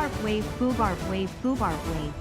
Foobarf wave, foobarf wave, foobarf wave.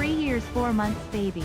Years 4 months baby.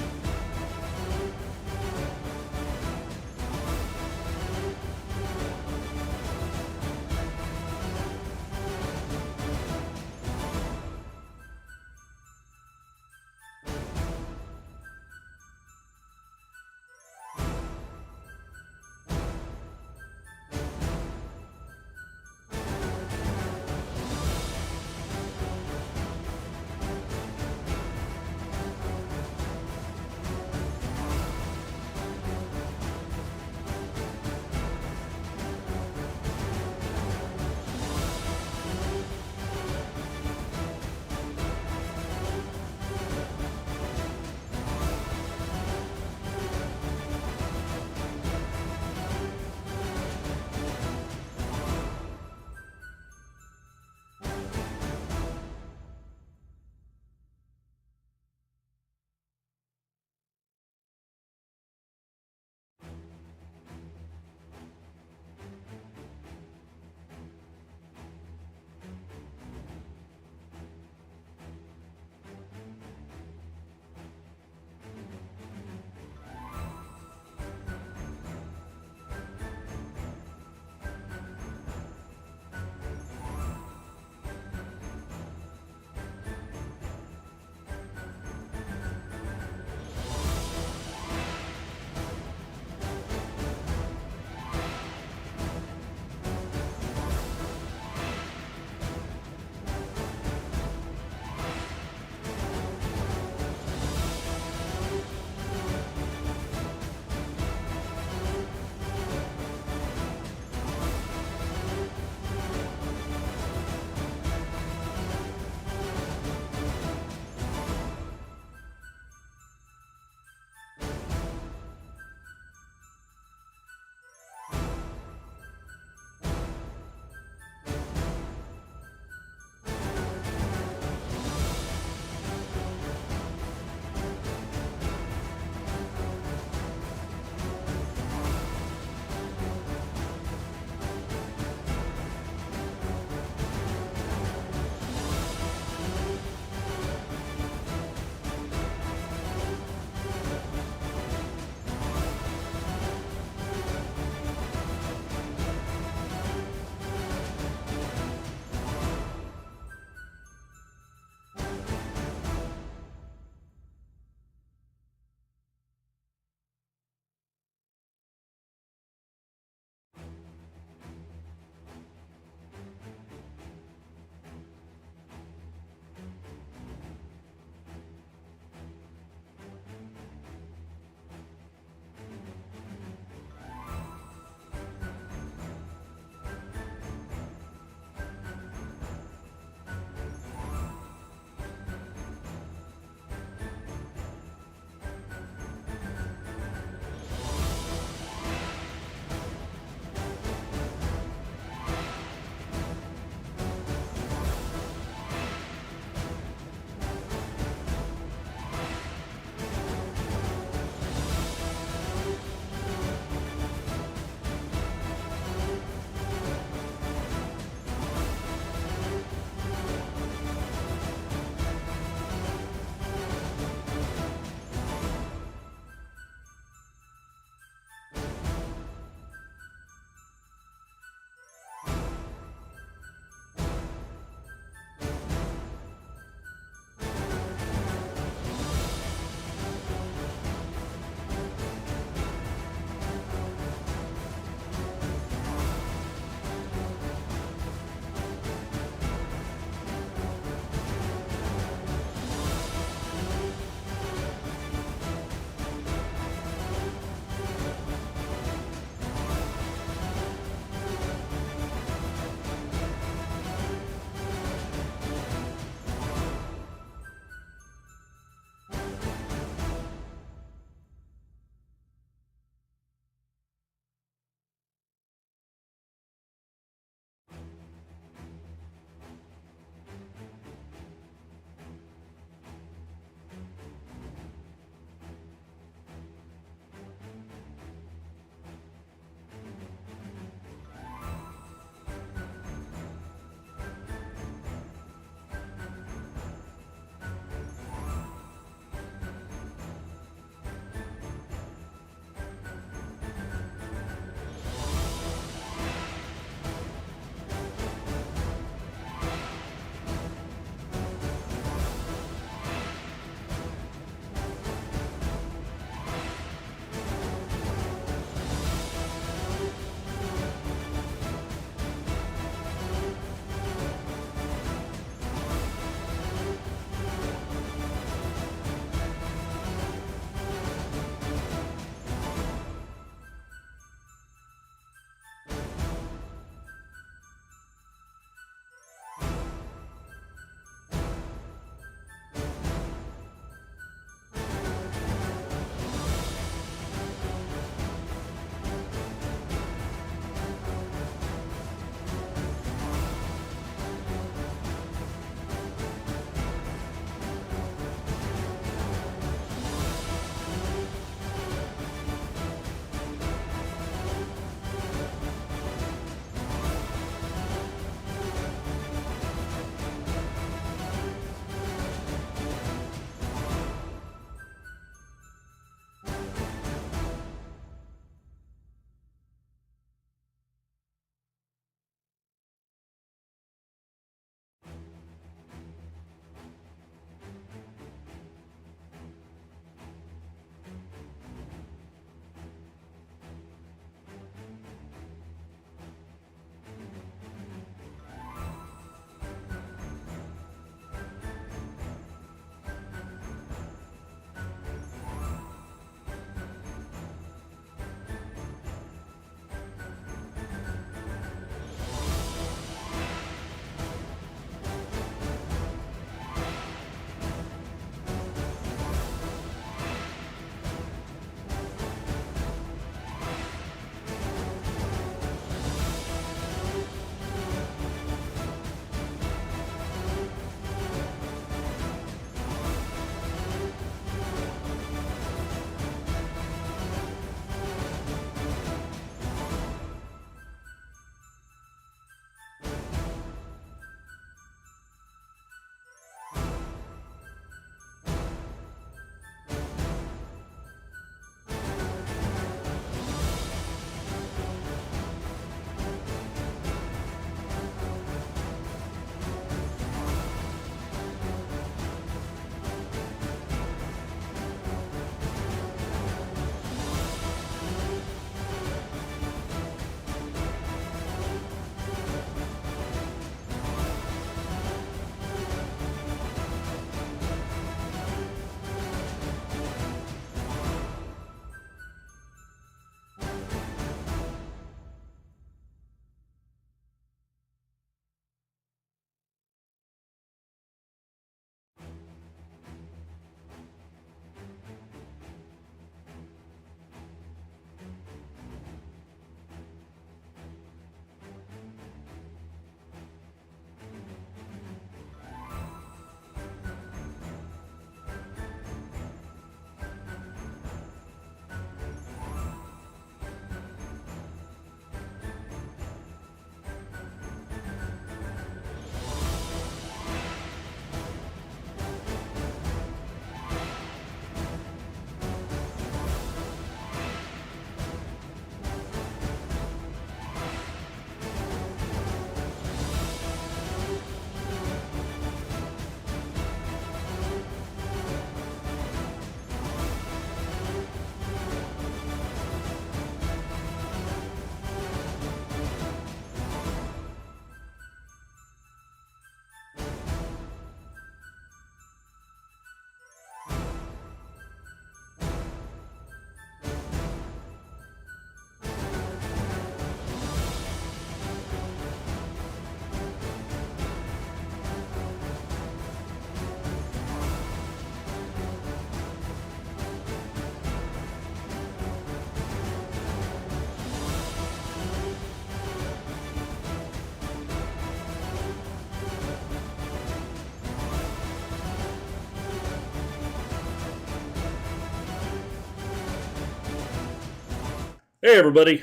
Hey everybody.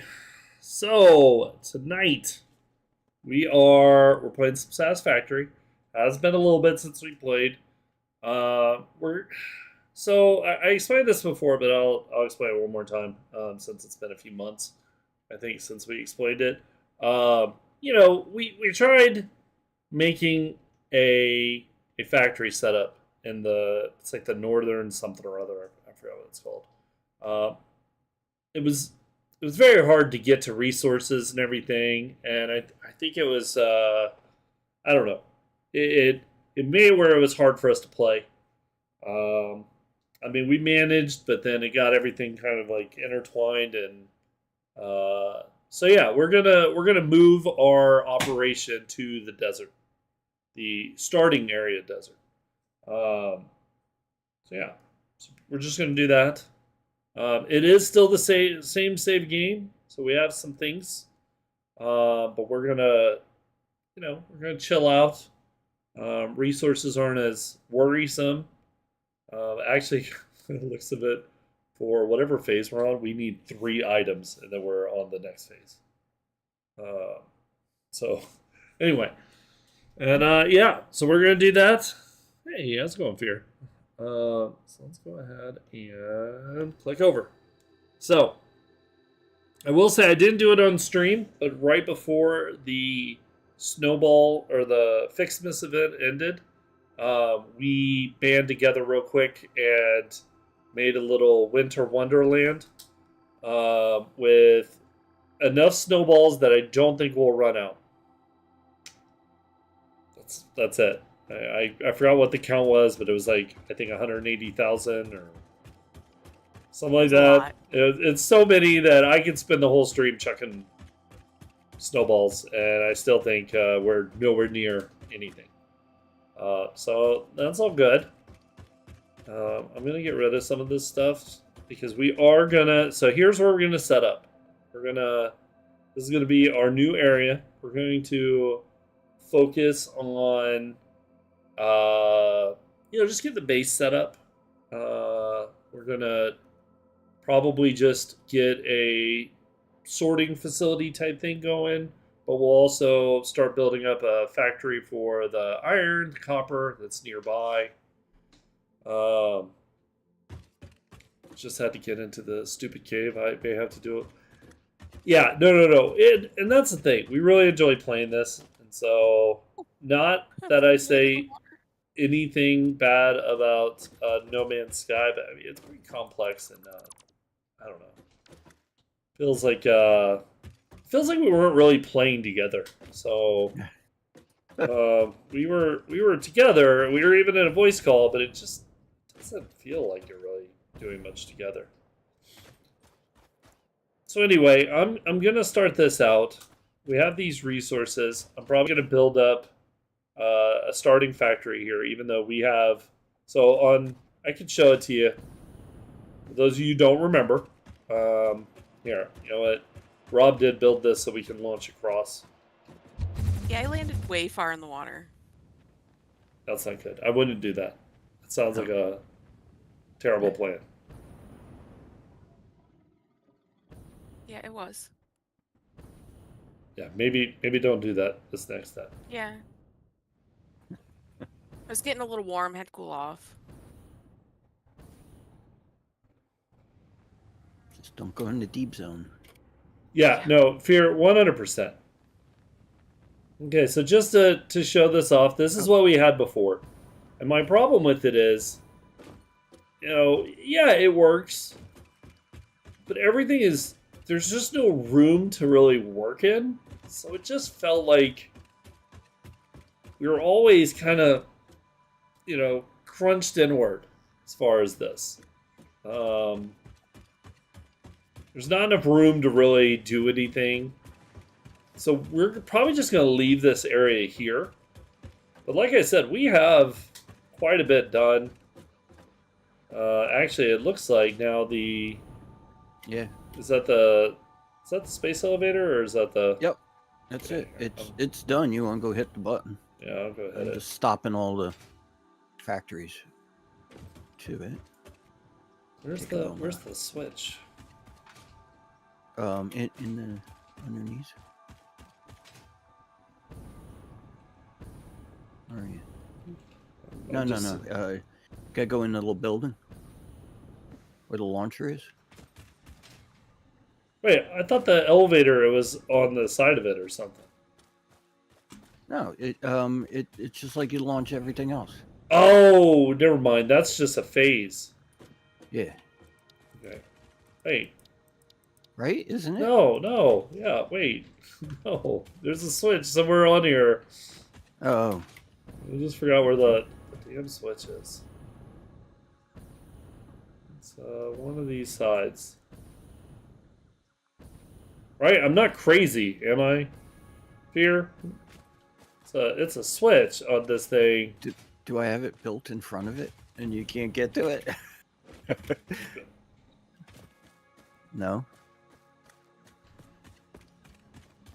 So tonight we're playing some Satisfactory. Has been a little bit since we played. We're so I explained this before, but I'll explain it one more time since it's been a few months. I think since we explained it. We tried making a factory setup in it's like the northern something or other. I forgot what it's called. Uh, it was it was very hard to get to resources and everything, and I think it was I don't know, it made it where it was hard for us to play. Um, I mean, we managed, but then it got everything kind of like intertwined, and so yeah, we're gonna move our operation to the desert, the starting area desert. So yeah, so we're just gonna do that. It is still the same save game, so we have some things, but we're gonna chill out. Resources aren't as worrisome. Actually, it looks a bit for whatever phase we're on. We need 3 items, and then we're on the next phase. Uh, so anyway, and yeah, so we're gonna do that. Hey, how's it going, Fear? So let's go ahead and click over. So I will say I didn't do it on stream, but right before the snowball or the Fixmas event ended, we band together real quick and made a little winter wonderland with enough snowballs that I don't think we'll run out. That's it. I forgot what the count was, but it was like I think 180,000 or something like that. It's so many that I could spend the whole stream chucking snowballs, and I still think we're nowhere near anything. So that's all good. I'm gonna get rid of some of this stuff because we are gonna. So here's where we're gonna set up. This is gonna be our new area. We're going to focus on, just get the base set up. We're gonna probably just get a sorting facility type thing going, but we'll also start building up a factory for the iron, the copper that's nearby. Um, just had to get into the stupid cave. I may have to do it. Yeah, no. And that's the thing. We really enjoy playing this, and so not that I say anything bad about No Man's Sky, but I mean it's pretty complex and I don't know. Feels like we weren't really playing together. So we were together. We were even in a voice call, but it just doesn't feel like you're really doing much together. So anyway, I'm gonna start this out. We have these resources. I'm probably gonna build up a starting factory here, even though we have. So I can show it to you. For those of you who don't remember, here, you know what? Rob did build this so we can launch across. Yeah, I landed way far in the water. That's not good. I wouldn't do that. It sounds like a terrible plan. Yeah, it was. Yeah, maybe don't do that this next step. Yeah. I was getting a little warm, had to cool off. Just don't go in the deep zone. Yeah, no, Fear 100%. Okay, so just to show this off, this is what we had before. And my problem with it is, yeah, it works. But everything is, there's just no room to really work in. So it just felt like we were always kind of, crunched inward as far as this. There's not enough room to really do anything. So we're probably just going to leave this area here. But like I said, we have quite a bit done. Actually, it looks like now the... Yeah. Is that the space elevator or is that the... Yep. That's it. It's done. You want to go hit the button. Yeah, I'll go ahead. Just stopping all the factories to it. Where's the switch? in the underneath. Where are you? No, no, no. Gotta go in the little building where the launcher is. Wait, I thought the elevator was on the side of it or something. No, it's just like you launch everything else. Oh, never mind. That's just a phase. Yeah. Okay. Wait. Right? Isn't it? No, no. Yeah, wait. No. There's a switch somewhere on here. Oh. I just forgot where the damn switch is. It's one of these sides. Right? I'm not crazy, am I? Fear? It's a switch on this thing. Do I have it built in front of it and you can't get to it? No.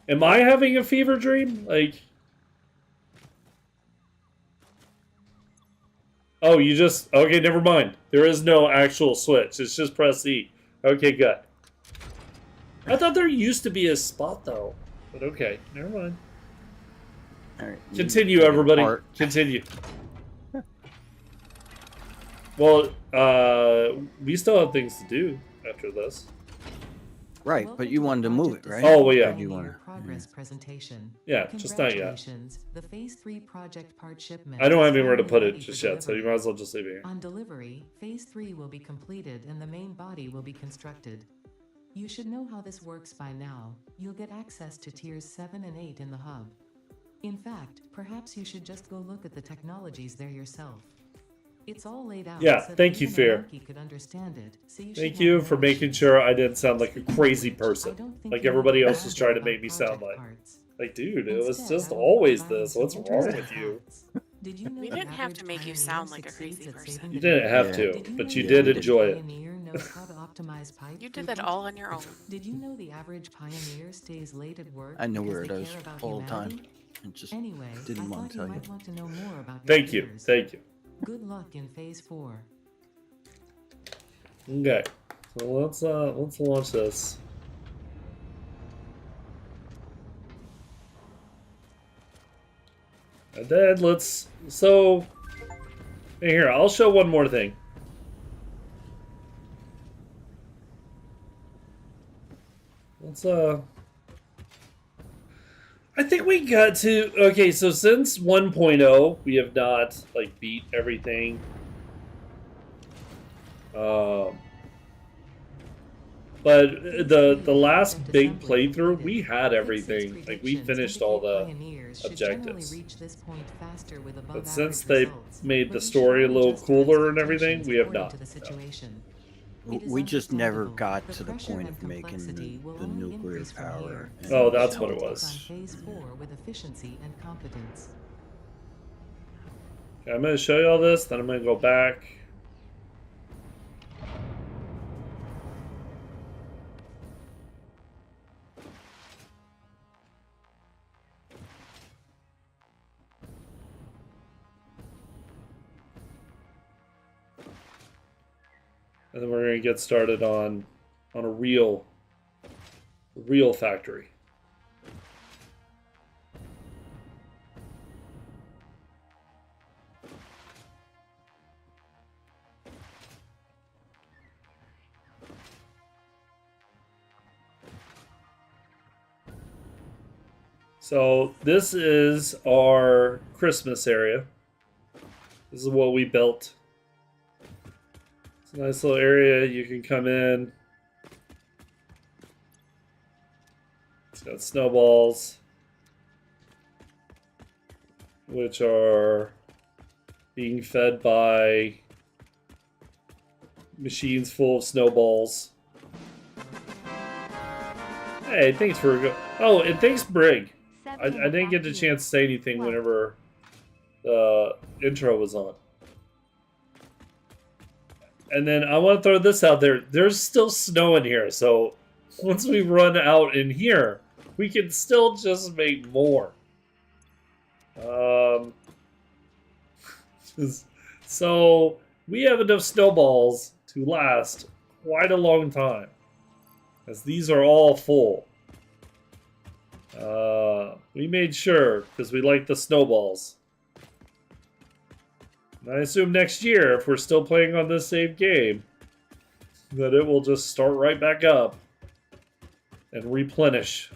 Am I having a fever dream? Like... Oh, you just... Okay, never mind. There is no actual switch. It's just press E. Okay, good. I thought there used to be a spot, though. But okay, never mind. All right. Continue, everybody. Continue. Well, we still have things to do after this. Right, but you wanted to move it, right? Oh, well, yeah. Or do you want to? Progress presentation. Yeah, just not yet. Congratulations, the Phase 3 project part shipment I don't have is anywhere to finally put it ready just for yet, so you delivery. might as well just leave it here. On delivery, Phase 3 will be completed and the main body will be constructed. You should know how this works by now. You'll get access to tiers 7 and 8 in the hub. In fact, perhaps you should just go look at the technologies there yourself. It's all laid out. Yeah, so thank that you, even a Fear. monkey could understand it, so you Thank should you have for no making issues. sure I didn't sound like a crazy person. I don't think Like you everybody know else was anything trying to about make me sound project like. parts. Like, dude, it was Instead, just I will be always providing this. some What's wrong interesting with you? facts. Did you know We the didn't have to average make you pioneer sound like a succeeds crazy at person. saving You the didn't day? have Yeah. to, Did you but know you the did average enjoy it. pioneer knows how to optimize pipe You did that throughput? all on your own. Did you know the average pioneer stays late at work I know because where it they is care about all the time. humanity? It just Anyway, I didn't want thought to you tell you. might want to know more about your Thank you. fears. Thank you. Good luck in Phase 4. Okay. So let's launch this. And then here, I'll show one more thing. I think we got to, okay, so since 1.0, we have not, like, beat everything. But the last big playthrough, we had everything. Like, we finished all the objectives. But since they made the story a little cooler and everything, we have not. We just never got to the point of making the nuclear power. Oh, that's what it was. Phase 4 with efficiency and competence. Okay, I'm going to show you all this, then I'm going to go back. And then we're going to get started on a real factory. So this is our Christmas area. This is what we built. It's a nice little area. You can come in. It's got snowballs, which are being fed by machines full of snowballs. Hey, thanks for... Oh, and thanks, Brig. I didn't get the chance to say anything whenever the intro was on. And then I want to throw this out there. There's still snow in here, so once we run out in here, we can still just make more. So we have enough snowballs to last quite a long time. as these are all full. We made sure, because we like the snowballs. And I assume next year, if we're still playing on this same game, that it will just start right back up and replenish.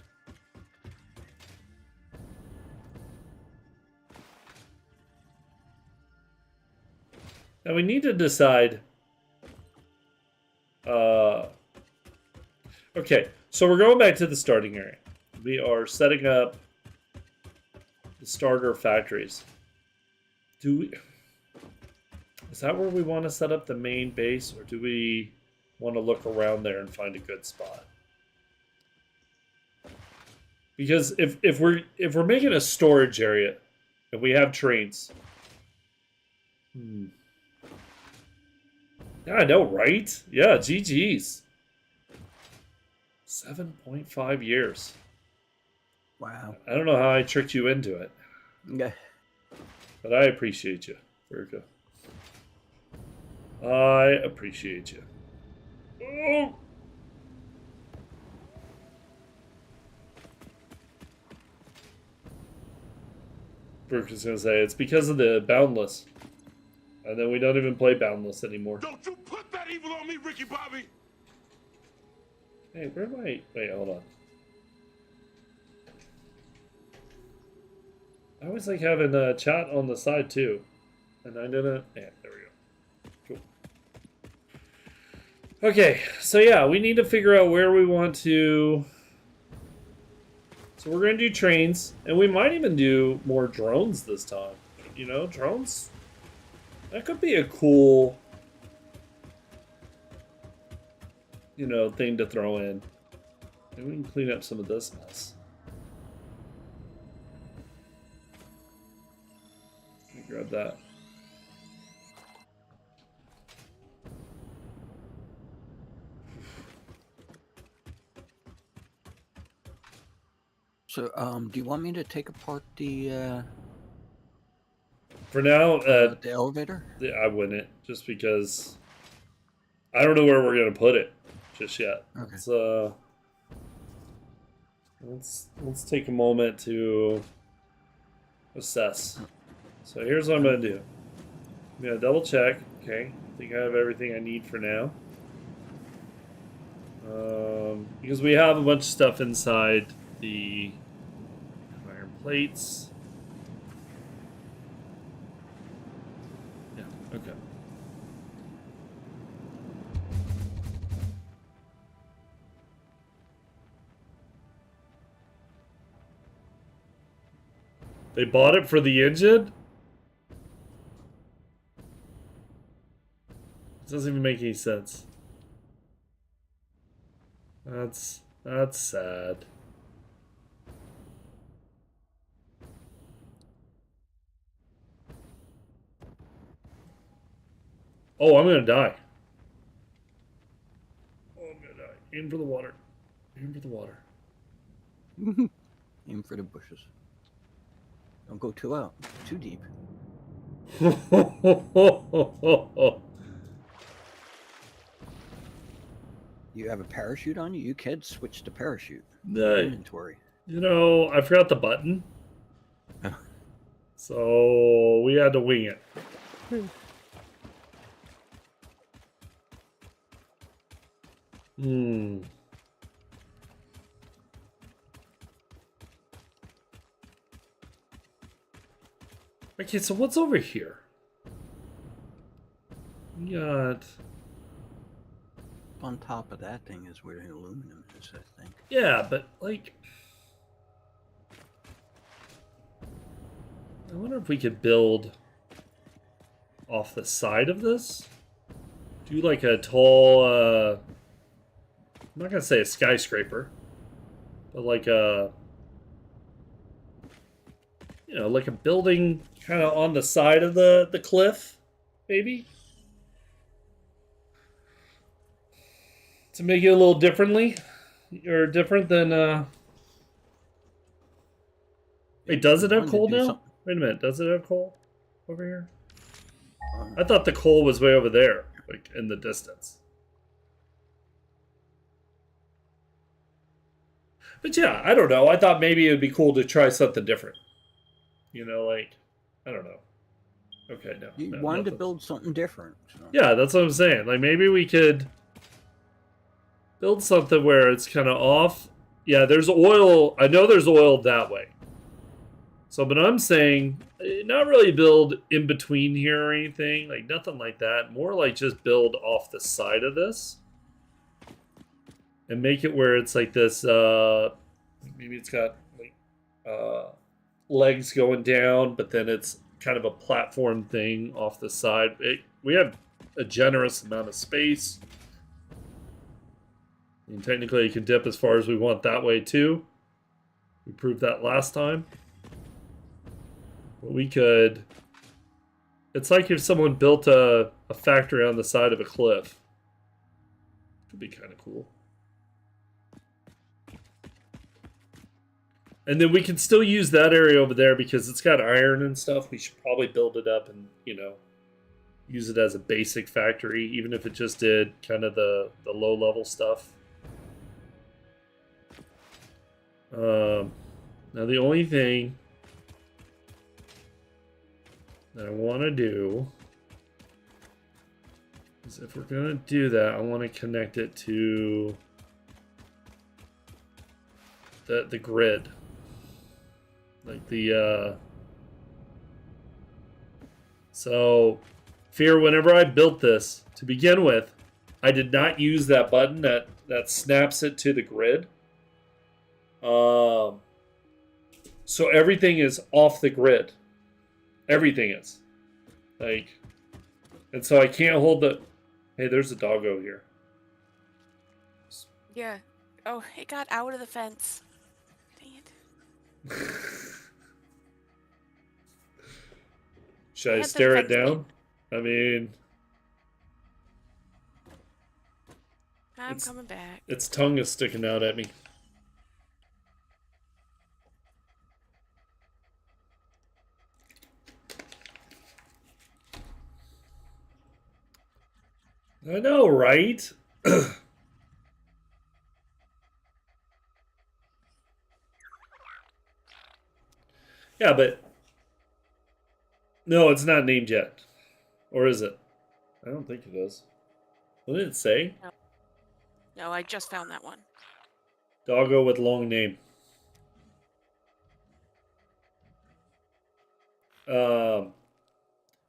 Now we need to decide. Okay, so we're going back to the starting area. We are setting up the starter factories. Is that where we want to set up the main base, or do we want to look around there and find a good spot? Because if we're making a storage area and we have trains, yeah, I know, right? Yeah, GG's. 7.5 years. Wow. I don't know how I tricked you into it, Yeah. but I appreciate you, Virgo. I appreciate you. Oh! Brooke is going to say it's because of the Boundless. And then we don't even play Boundless anymore. Don't you put that evil on me, Ricky Bobby! Hey, where am I? Wait, hold on. I always like having a chat on the side too. And I didn't. Yeah, there we go. Cool. Okay, so yeah, we need to figure out where we want to. So we're going to do trains, and we might even do more drones this time. You know, drones. That could be a cool, you know, thing to throw in. Maybe we can clean up some of this mess. Let me grab that. So, do you want me to take apart the For now, elevator? I wouldn't, just because I don't know where we're gonna put it just yet. Okay. Let's take a moment to assess. So here's what I'm gonna do. I'm gonna double check. Okay, I think I have everything I need for now. Because we have a bunch of stuff inside the iron plates. Yeah. Okay. They bought it for the engine? It doesn't even make any sense. That's sad. Oh, I'm gonna die. Oh, I'm gonna die. Aim for the water. Aim for the water. Aim for the bushes. Don't go too deep. You have a parachute on you? You can switch to parachute. No. Inventory. You know, I forgot the button. So we had to wing it. Okay, so what's over here? We got... On top of that thing is where the aluminum is, I think. Yeah, but like... I wonder if we could build off the side of this? Do like a tall, I'm not gonna say a skyscraper, but like a... You know, like a building kind of on the side of the cliff, maybe? To make it a little differently, or different than, Wait, does it have coal now? Wait a minute, does it have coal over here? I thought the coal was way over there, like in the distance. But yeah, I don't know. I thought maybe it would be cool to try something different. You know, like, I don't know. Okay, no. You no wanted to nothing. build something different. So. Yeah, that's what I'm saying. Like, maybe we could build something where it's kind of off. Yeah, there's oil. I know there's oil that way. So, but I'm saying not really build in between here or anything. Like, nothing like that. More like just build off the side of this. And make it where it's like this, maybe it's got like legs going down, but then it's kind of a platform thing off the side. We have a generous amount of space. And technically, you can dip as far as we want that way too. We proved that last time. But we could... It's like if someone built a factory on the side of a cliff. Could be kind of cool. And then we can still use that area over there because it's got iron and stuff. We should probably build it up and, you know, use it as a basic factory, even if it just did kind of the low-level stuff. Now, the only thing that I want to do is if we're going to do that, I want to connect it to the grid. Like the, So, Fear, whenever I built this, to begin with, I did not use that button that snaps it to the grid. So everything is off the grid. Everything is. Like, and so I can't hold the... Hey, there's a doggo here. Yeah. Oh, it got out of the fence. Dang it. Should I Had the stare it fence down? I mean... I'm coming back. Its tongue is sticking out at me. I know, right? Yeah, but... No, it's not named yet. Or is it? I don't think it is. What did it say? No, I just found that one. Doggo with long name.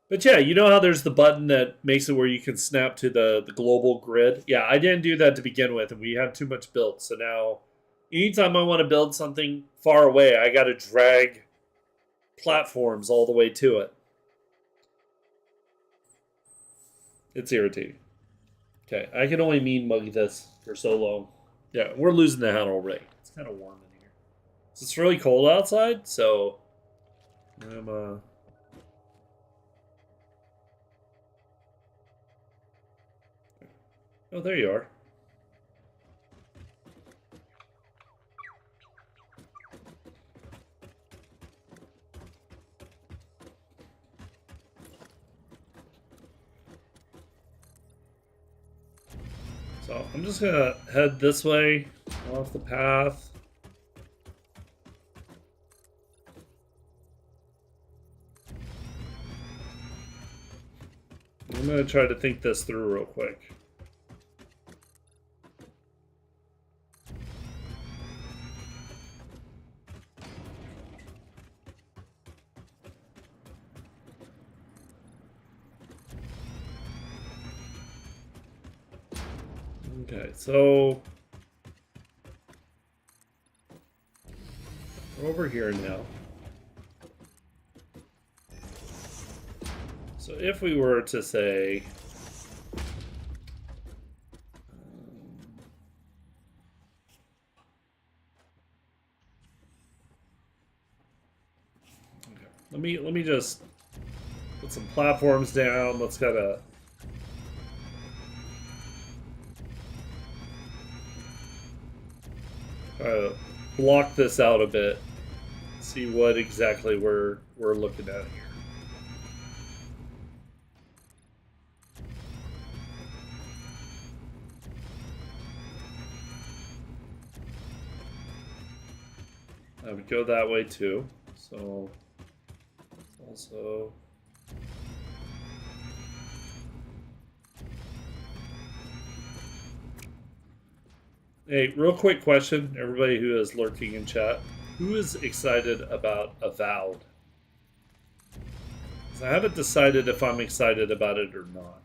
But yeah, you know how there's the button that makes it where you can snap to the global grid? Yeah, I didn't do that to begin with, and we have too much built. So now, anytime I want to build something far away, I got to drag platforms all the way to it. It's irritating. Okay, I can only mean mug this for so long. Yeah, we're losing the hat already. It's kind of warm in here. It's really cold outside, so I'm Oh, there you are. So I'm just gonna head this way off the path. I'm gonna try to think this through real quick. Okay, so we're over here now. So if we were to say okay, let me just put some platforms down. Let's kind of block this out a bit. See what exactly we're looking at here. I would go that way too. So also. Hey, real quick question, everybody who is lurking in chat. Who is excited about Avowed? 'Cause I haven't decided if I'm excited about it or not.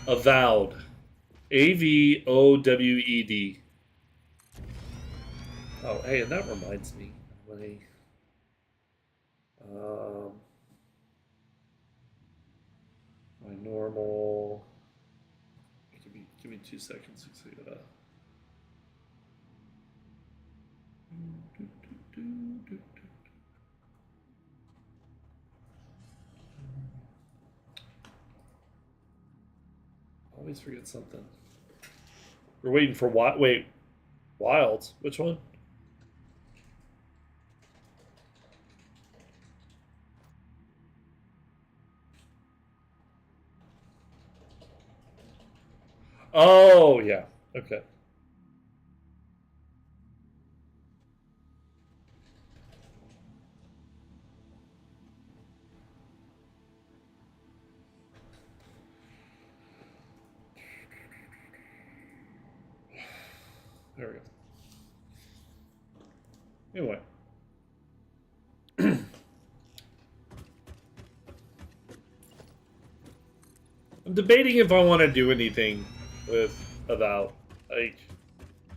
Avowed. Avowed. Oh, hey, and that reminds me. Let me, my normal. Give me 2 seconds to see that. Always forget something. We're waiting for what? Wait, Wilds. Which one? Oh, yeah. Okay. There we go. Anyway. I'm debating if I want to do anything with Avowed. Like,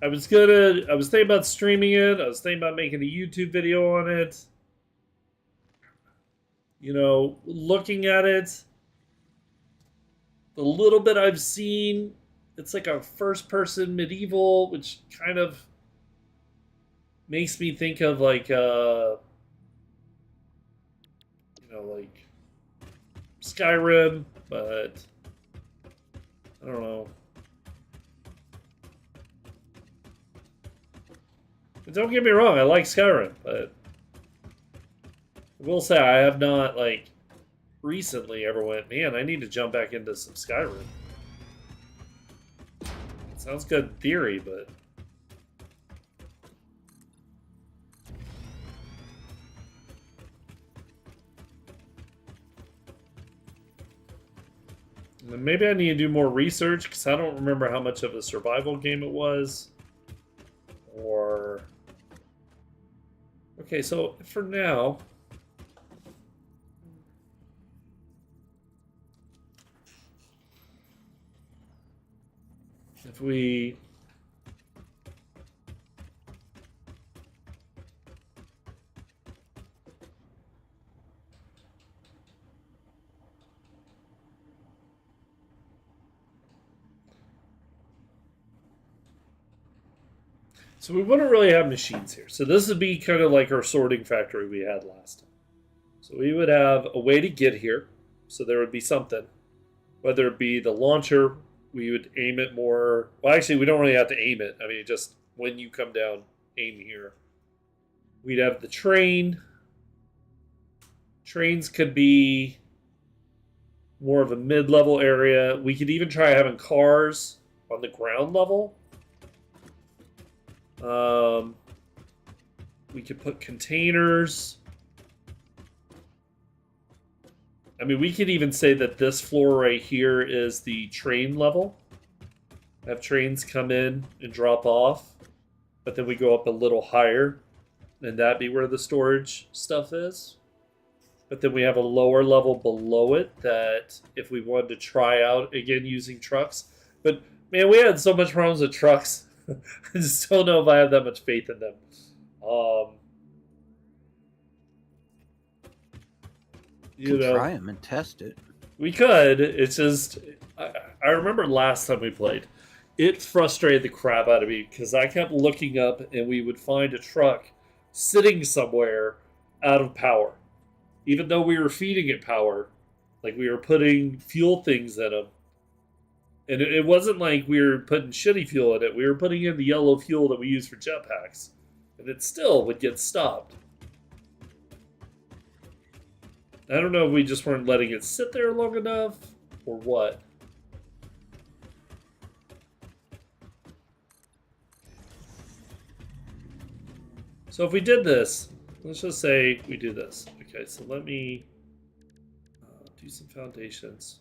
I was thinking about streaming it. I was thinking about making a YouTube video on it. You know, looking at it, the little bit I've seen, it's like a first-person medieval, which kind of makes me think of like, like Skyrim, but I don't know. But don't get me wrong, I like Skyrim, but I will say I have not, like, recently ever went, man, I need to jump back into some Skyrim. It sounds good in theory, but... Maybe I need to do more research, because I don't remember how much of a survival game it was. Or... Okay, so for now... If we... So we wouldn't really have machines here. So this would be kind of like our sorting factory we had last time. So we would have a way to get here. So there would be something. Whether it be the launcher, we would aim it more... Well, actually, we don't really have to aim it. I mean, just when you come down, aim here. We'd have the train. Trains could be more of a mid-level area. We could even try having cars on the ground level. We could put containers. I mean, we could even say that this floor right here is the train level. Have trains come in and drop off. But then we go up a little higher. And that'd be where the storage stuff is. But then we have a lower level below it that if we wanted to try out, again, using trucks. But, man, we had so much problems with trucks. I just don't know if I have that much faith in them. You know, try them and test it. We could. It's just... I remember last time we played. It frustrated the crap out of me because I kept looking up and we would find a truck sitting somewhere out of power. Even though we were feeding it power. Like we were putting fuel things in them. And it wasn't like we were putting shitty fuel in it. We were putting in the yellow fuel that we use for jetpacks. And it still would get stopped. I don't know if we just weren't letting it sit there long enough or what. So if we did this, let's just say we do this. Okay, so let me do some foundations.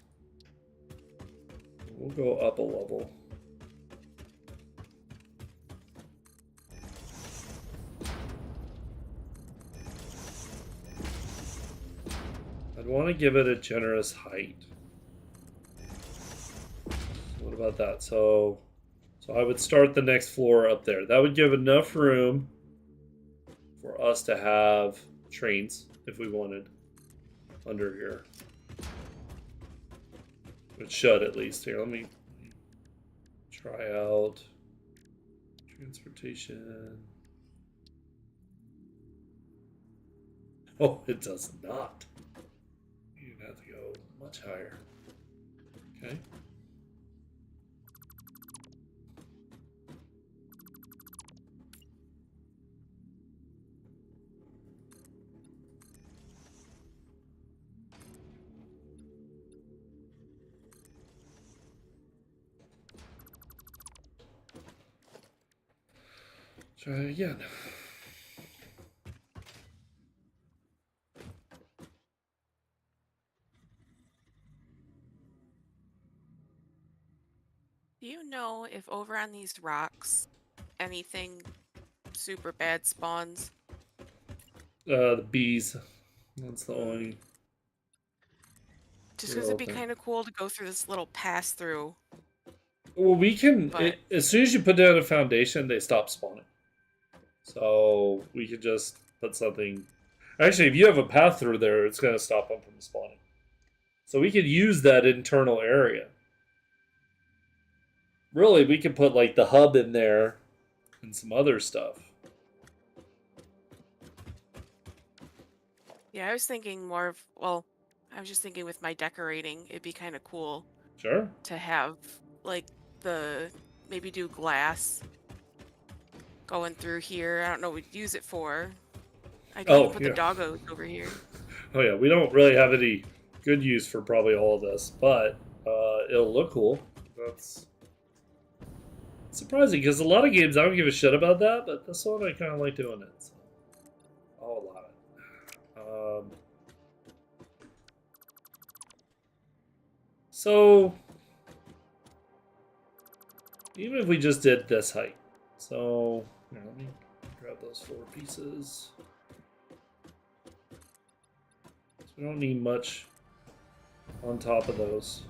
We'll go up a level. I'd want to give it a generous height. What about that? So I would start the next floor up there. That would give enough room for us to have trains if we wanted under here. It should at least. Here, let me try out transportation. Oh, it does not. You're gonna have to go much higher. Okay. Try again. Do you know if over on these rocks anything super bad spawns? The bees. That's the only. Just because it'd be kind of cool to go through this little pass through. Well, we can. But As soon as you put down a foundation, they stop spawning. So we could just put something. Actually, if you have a path through there, it's going to stop them from spawning. So we could use that internal area. Really, we could put like the hub in there and some other stuff. yeah, I was thinking more of, well, I was just thinking with my decorating, it'd be kind of cool Sure. to have like maybe do glass going through here. I don't know what we'd use it for. I could even put the doggos over here. Oh yeah, we don't really have any good use for probably all of this, but it'll look cool. That's surprising because a lot of games I don't give a shit about that, but this one I kind of like doing it. So I'll allow it. So even if we just did this height, so here, let me grab those 4 pieces. So we don't need much on top of those.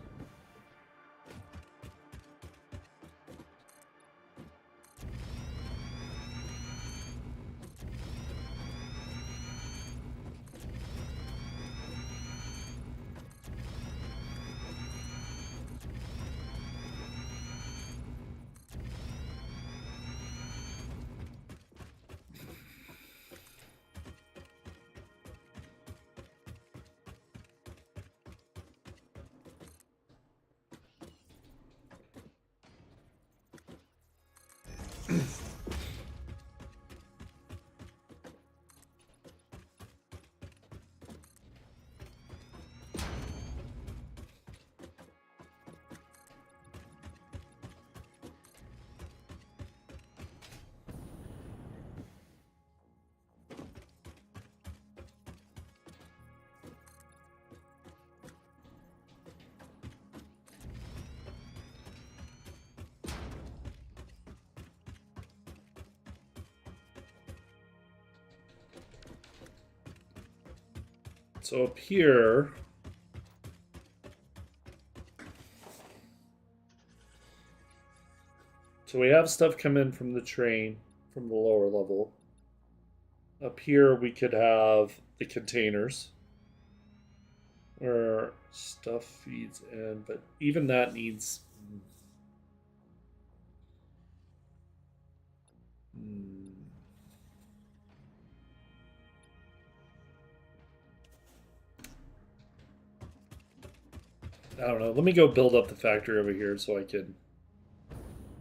So up here, so we have stuff come in from the train from the lower level. Up here we could have the containers where stuff feeds in, but even that needs I don't know. Let me go build up the factory over here so I can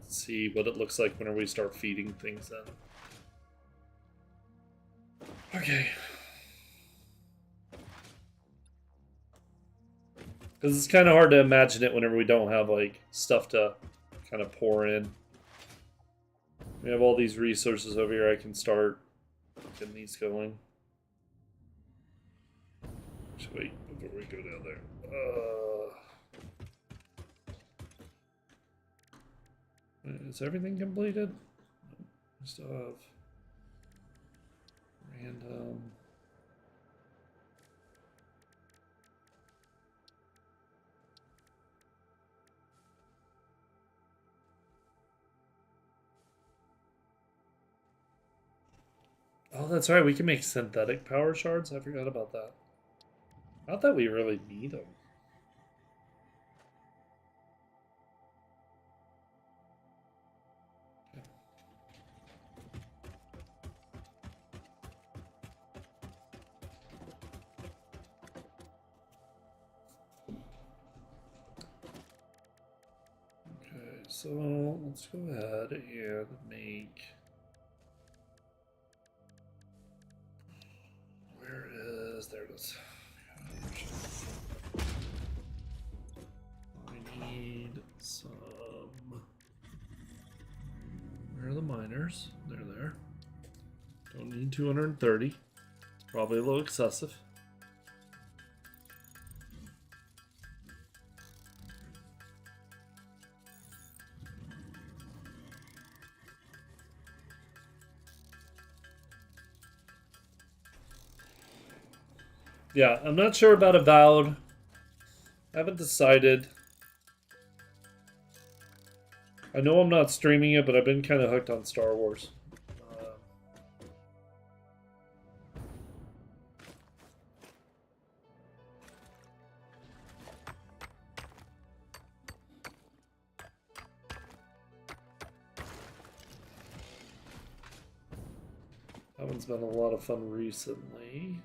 see what it looks like whenever we start feeding things in. Okay. Because it's kind of hard to imagine it whenever we don't have, like, stuff to kind of pour in. We have all these resources over here. I can start getting these going. Just wait before we go down there. Is everything completed? We still have random. Oh, that's right. We can make synthetic power shards. I forgot about that. Not that we really need them. Okay, so let's go ahead and make. Where is. There it is. I need some. Where are the miners? They're there. Don't need 230. Probably a little excessive. Yeah, I'm not sure about Avowed. I haven't decided. I know I'm not streaming it, but I've been kind of hooked on Star Wars. That one's been a lot of fun recently.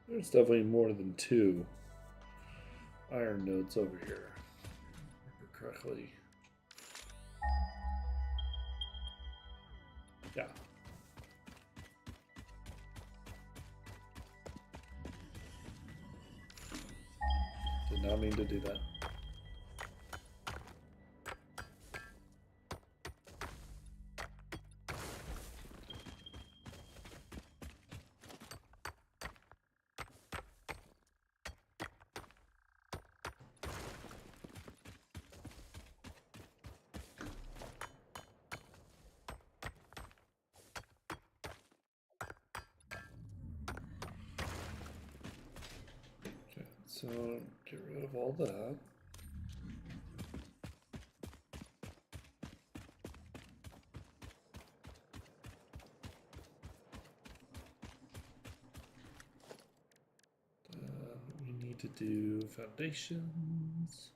There's definitely more than 2 iron nodes over here. If I remember correctly. Yeah. Did not mean to do that. So get rid of all that. We need to do foundations.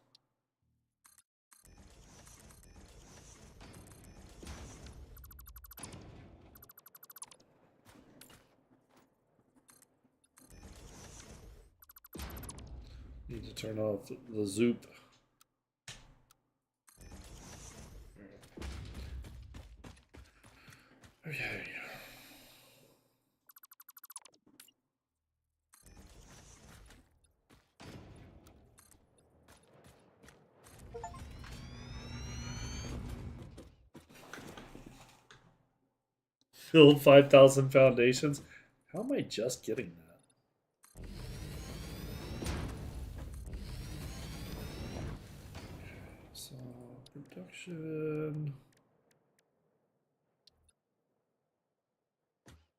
Need to turn off the zoop. Okay. Filled 5,000 foundations. How am I just getting that? So, production.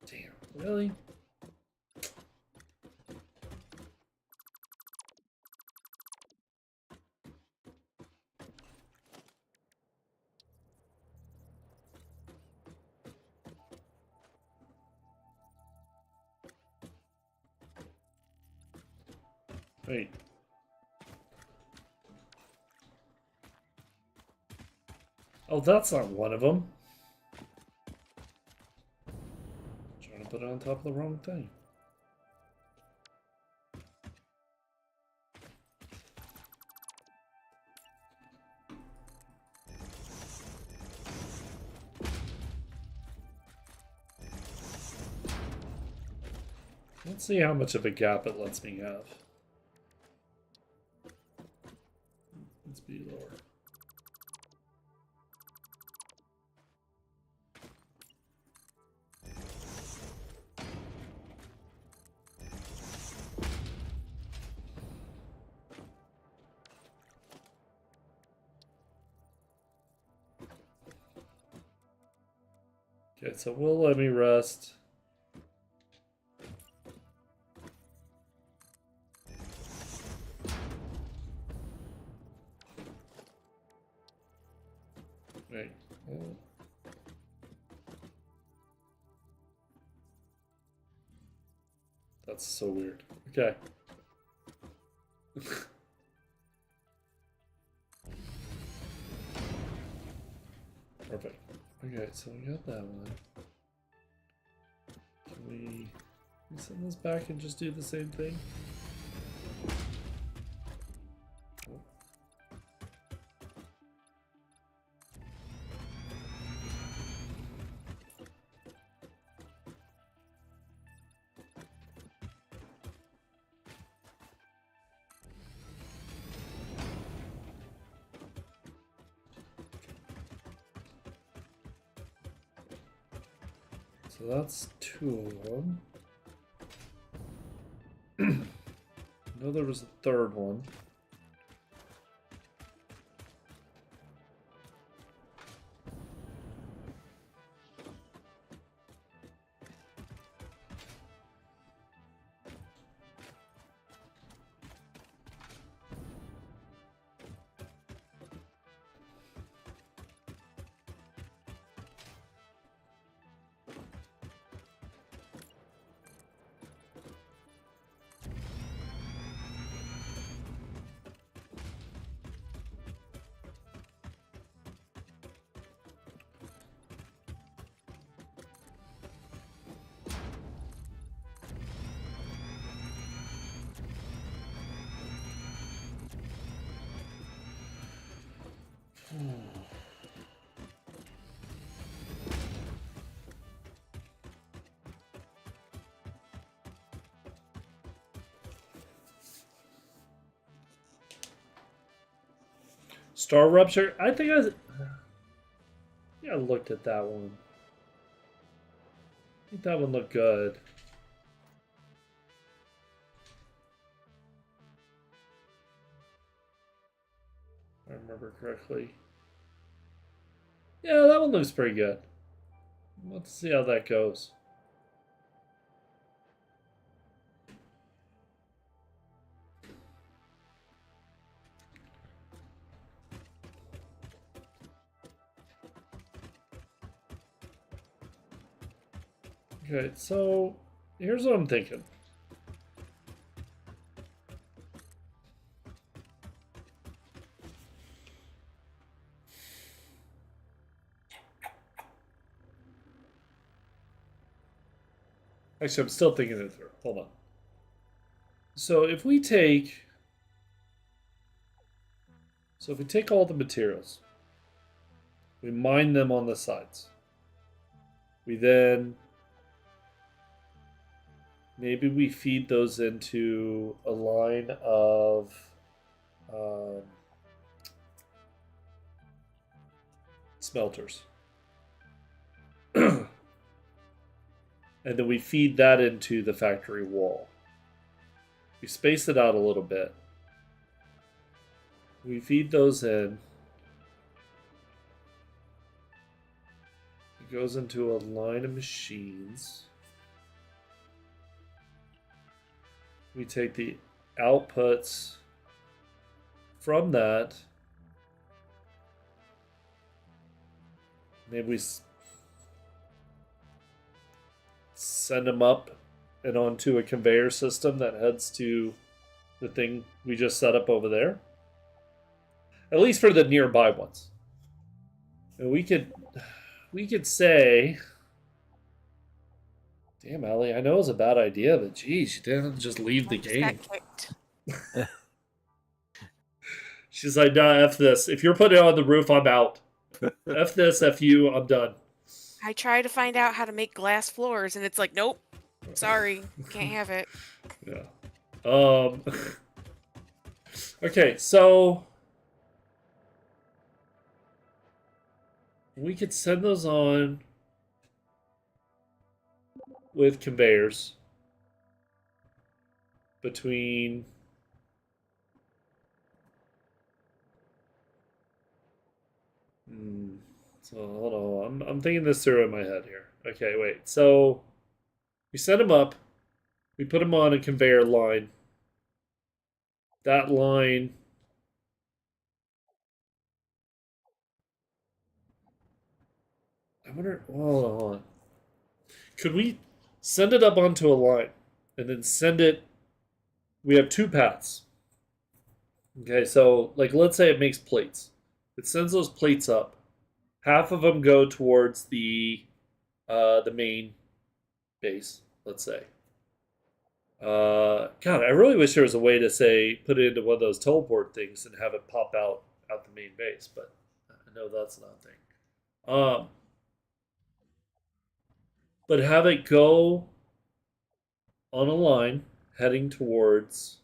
Damn, really? Wait. Oh, that's not one of them. Trying to put it on top of the wrong thing. Let's see how much of a gap it lets me have. Let's be lower. Okay, so we'll let me rest. Wait. Oh. That's so weird. Okay. Perfect. Okay, so we got that one. Can we send this back and just do the same thing? So that's 2 of them. I know there was a third one. Star Rupture? I think I looked at that one. I think that one looked good. If I remember correctly. Yeah, that one looks pretty good. Let's see how that goes. Okay, so here's what I'm thinking. Actually, I'm still thinking it through. Hold on. So if we take all the materials, we mine them on the sides. We then maybe we feed those into a line of smelters. And then we feed that into the factory wall. We space it out a little bit. We feed those in. It goes into a line of machines. We take the outputs from that. Maybe we send them up and onto a conveyor system that heads to the thing we just set up over there. At least for the nearby ones. And we could say, damn, Ellie, I know it's a bad idea, but geez, you didn't just leave the game. She's like, nah, F this. If you're putting it on the roof, I'm out. F this, F you, I'm done. I try to find out how to make glass floors, and it's like, nope. Sorry, can't have it. Yeah. Okay, so we could send those on with conveyors between so hold on, I'm thinking this through in my head here. Okay, wait. So we set them up, we put them on a conveyor line. That line I wonder hold on. Could we send it up onto a line and then send it we have two paths. Okay, so like let's say it makes plates. It sends those plates up. Half of them go towards the main base, let's say. God, I really wish there was a way to say put it into one of those teleport things and have it pop out the main base, but I know that's not a thing. But have it go on a line heading towards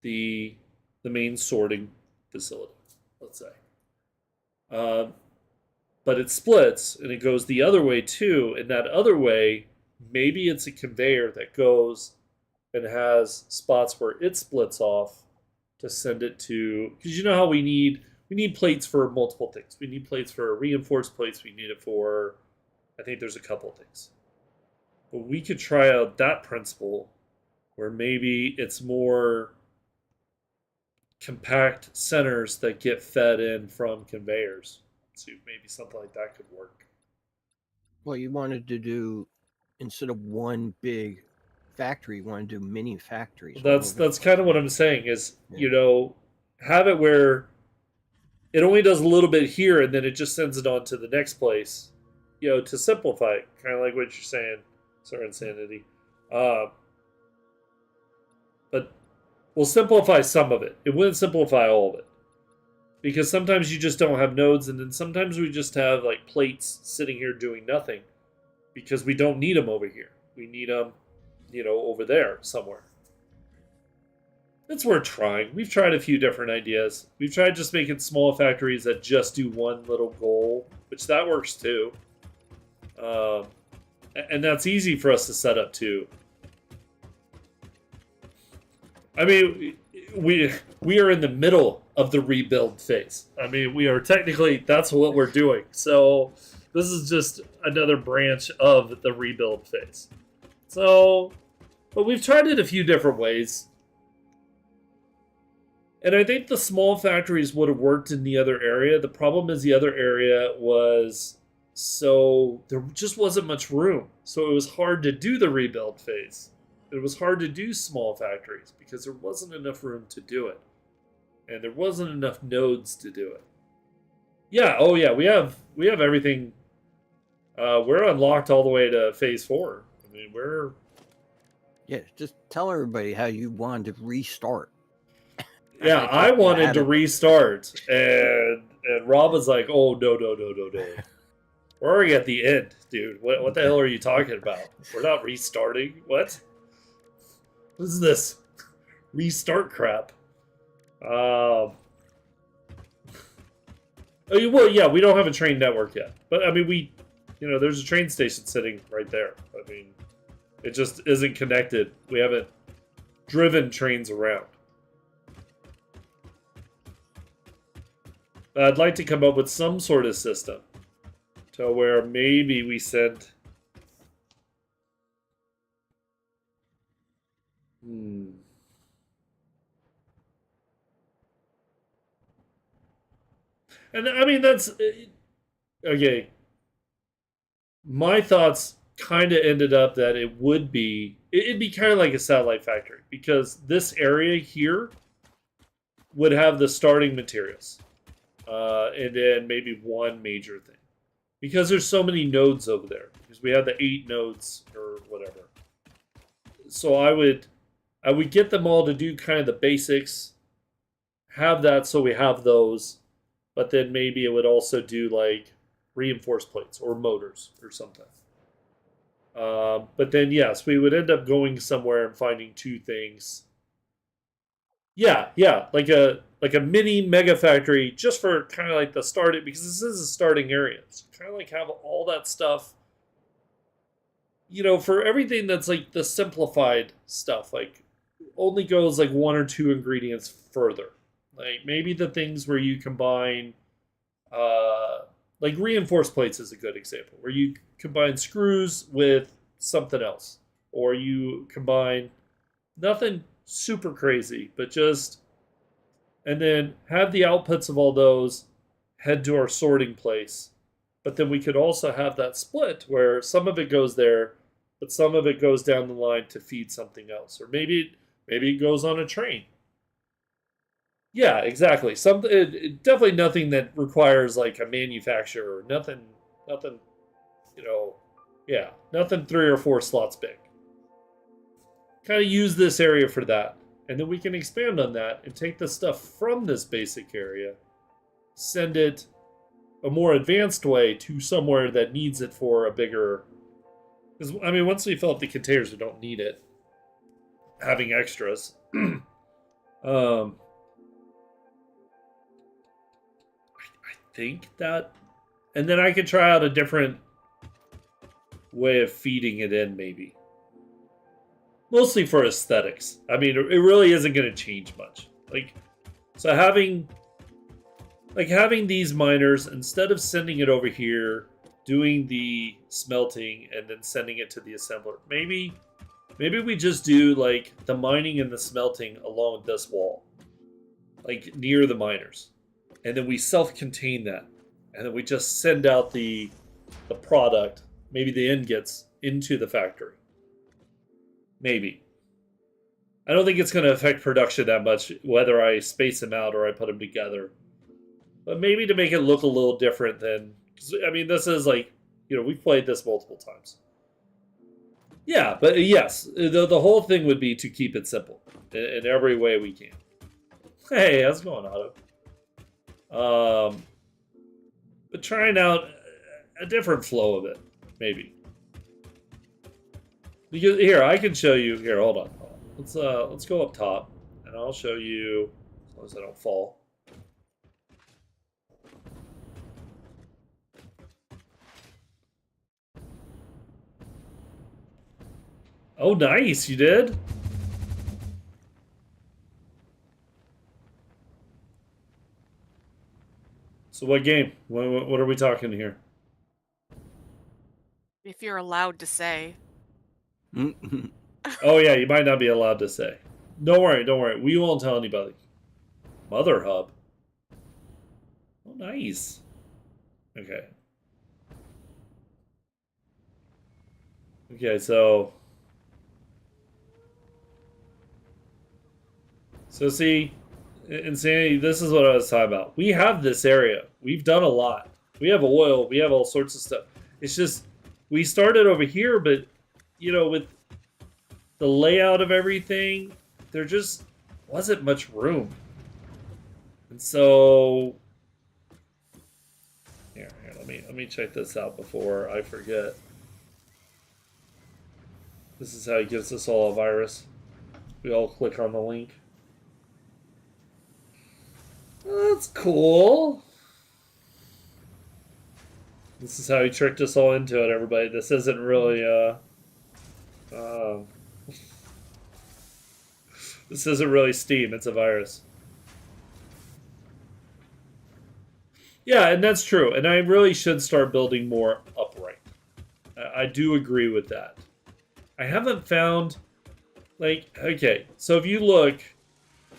the main sorting facility, let's say. But it splits and it goes the other way too, and that other way, maybe it's a conveyor that goes and has spots where it splits off to send it to, because you know how we need plates for multiple things. We need plates for reinforced plates. We need it for, I think there's a couple of things. But we could try out that principle where maybe it's more compact centers that get fed in from conveyors. So maybe something like that could work. Well, you wanted to do, instead of one big factory, you want to do mini factories. That's kind of what I'm saying is, have it where it only does a little bit here and then it just sends it on to the next place, to simplify it, kind of like what you're saying. Sorry, Insanity. But we'll simplify some of it. It wouldn't simplify all of it. Because sometimes you just don't have nodes, and then sometimes we just have like plates sitting here doing nothing because we don't need them over here. We need them, over there somewhere. It's worth trying. We've tried a few different ideas. We've tried just making small factories that just do one little goal, which that works too. And that's easy for us to set up too. I mean, we are in the middle of the rebuild phase. I mean, we are technically, that's what we're doing. So this is just another branch of the rebuild phase. So, but we've tried it a few different ways. And I think the small factories would have worked in the other area. The problem is the other area was there just wasn't much room. So it was hard to do the rebuild phase. It was hard to do small factories because there wasn't enough room to do it. And there wasn't enough nodes to do it. Yeah, oh yeah, we have everything. We're unlocked all the way to phase 4. I mean, we're... Yeah, just tell everybody how you wanted to restart. Yeah, I wanted to restart. And Rob was like, oh, no. We're already at the end, dude. What the hell are you talking about? We're not restarting? What is this? Restart crap. Well, yeah, we don't have a train network yet. But, I mean, there's a train station sitting right there. I mean, it just isn't connected. We haven't driven trains around. But I'd like to come up with some sort of system to where maybe we send... And I mean, that's... Okay. My thoughts kind of ended up that it'd be kind of like a satellite factory. Because this area here would have the starting materials. And then maybe one major thing. Because there's so many nodes over there. Because we have the 8 nodes or whatever. So I would get them all to do kind of the basics. Have that so we have those. But then maybe it would also do like reinforced plates or motors or something. But then, yes, we would end up going somewhere and finding two things. Yeah, like a mini mega factory just for kind of like the starting, because this is a starting area. So kind of like have all that stuff, for everything that's like the simplified stuff, like only goes like one or two ingredients further. Like maybe the things where you combine, like reinforced plates is a good example, where you combine screws with something else, or you combine nothing super crazy, but just, and then have the outputs of all those head to our sorting place. But then we could also have that split where some of it goes there, but some of it goes down the line to feed something else, or maybe it goes on a train. Yeah, exactly. Definitely nothing that requires like a manufacturer. Nothing. Yeah, nothing 3 or 4 slots big. Kind of use this area for that, and then we can expand on that and take the stuff from this basic area, send it a more advanced way to somewhere that needs it for a bigger. Because once we fill up the containers, we don't need it. Having extras. I think that, and then I could try out a different way of feeding it in, maybe. Mostly for aesthetics. It really isn't going to change much. So having these miners, instead of sending it over here, doing the smelting and then sending it to the assembler, maybe we just do like the mining and the smelting along this wall, like near the miners, and then we self-contain that, and then we just send out the product, maybe the ingots, into the factory. Maybe. I don't think it's going to affect production that much, whether I space them out or I put them together. But maybe to make it look a little different than... this is like... we've played this multiple times. Yeah, but yes, the whole thing would be to keep it simple in every way we can. Hey, how's it going, Otto? But trying out a different flow of it, maybe. Because here, I can show you. Here, hold on. Let's go up top, and I'll show you. As long as I don't fall. Oh, nice! You did. So, what game? What are we talking here? If you're allowed to say. Oh yeah, you might not be allowed to say. Don't worry. We won't tell anybody. Mother Hub. Oh, nice. Okay. Okay, so see, Insanity, this is what I was talking about. We have this area. We've done a lot. We have oil. We have all sorts of stuff. It's just, we started over here, but, with the layout of everything, there just wasn't much room. And so, here, let me check this out before I forget. This is how he gives us all a virus. We all click on the link. That's cool. This is how he tricked us all into it, everybody. This isn't really, this isn't really Steam, it's a virus. Yeah, and that's true. And I really should start building more upright. I do agree with that. I haven't found, okay, so if you look,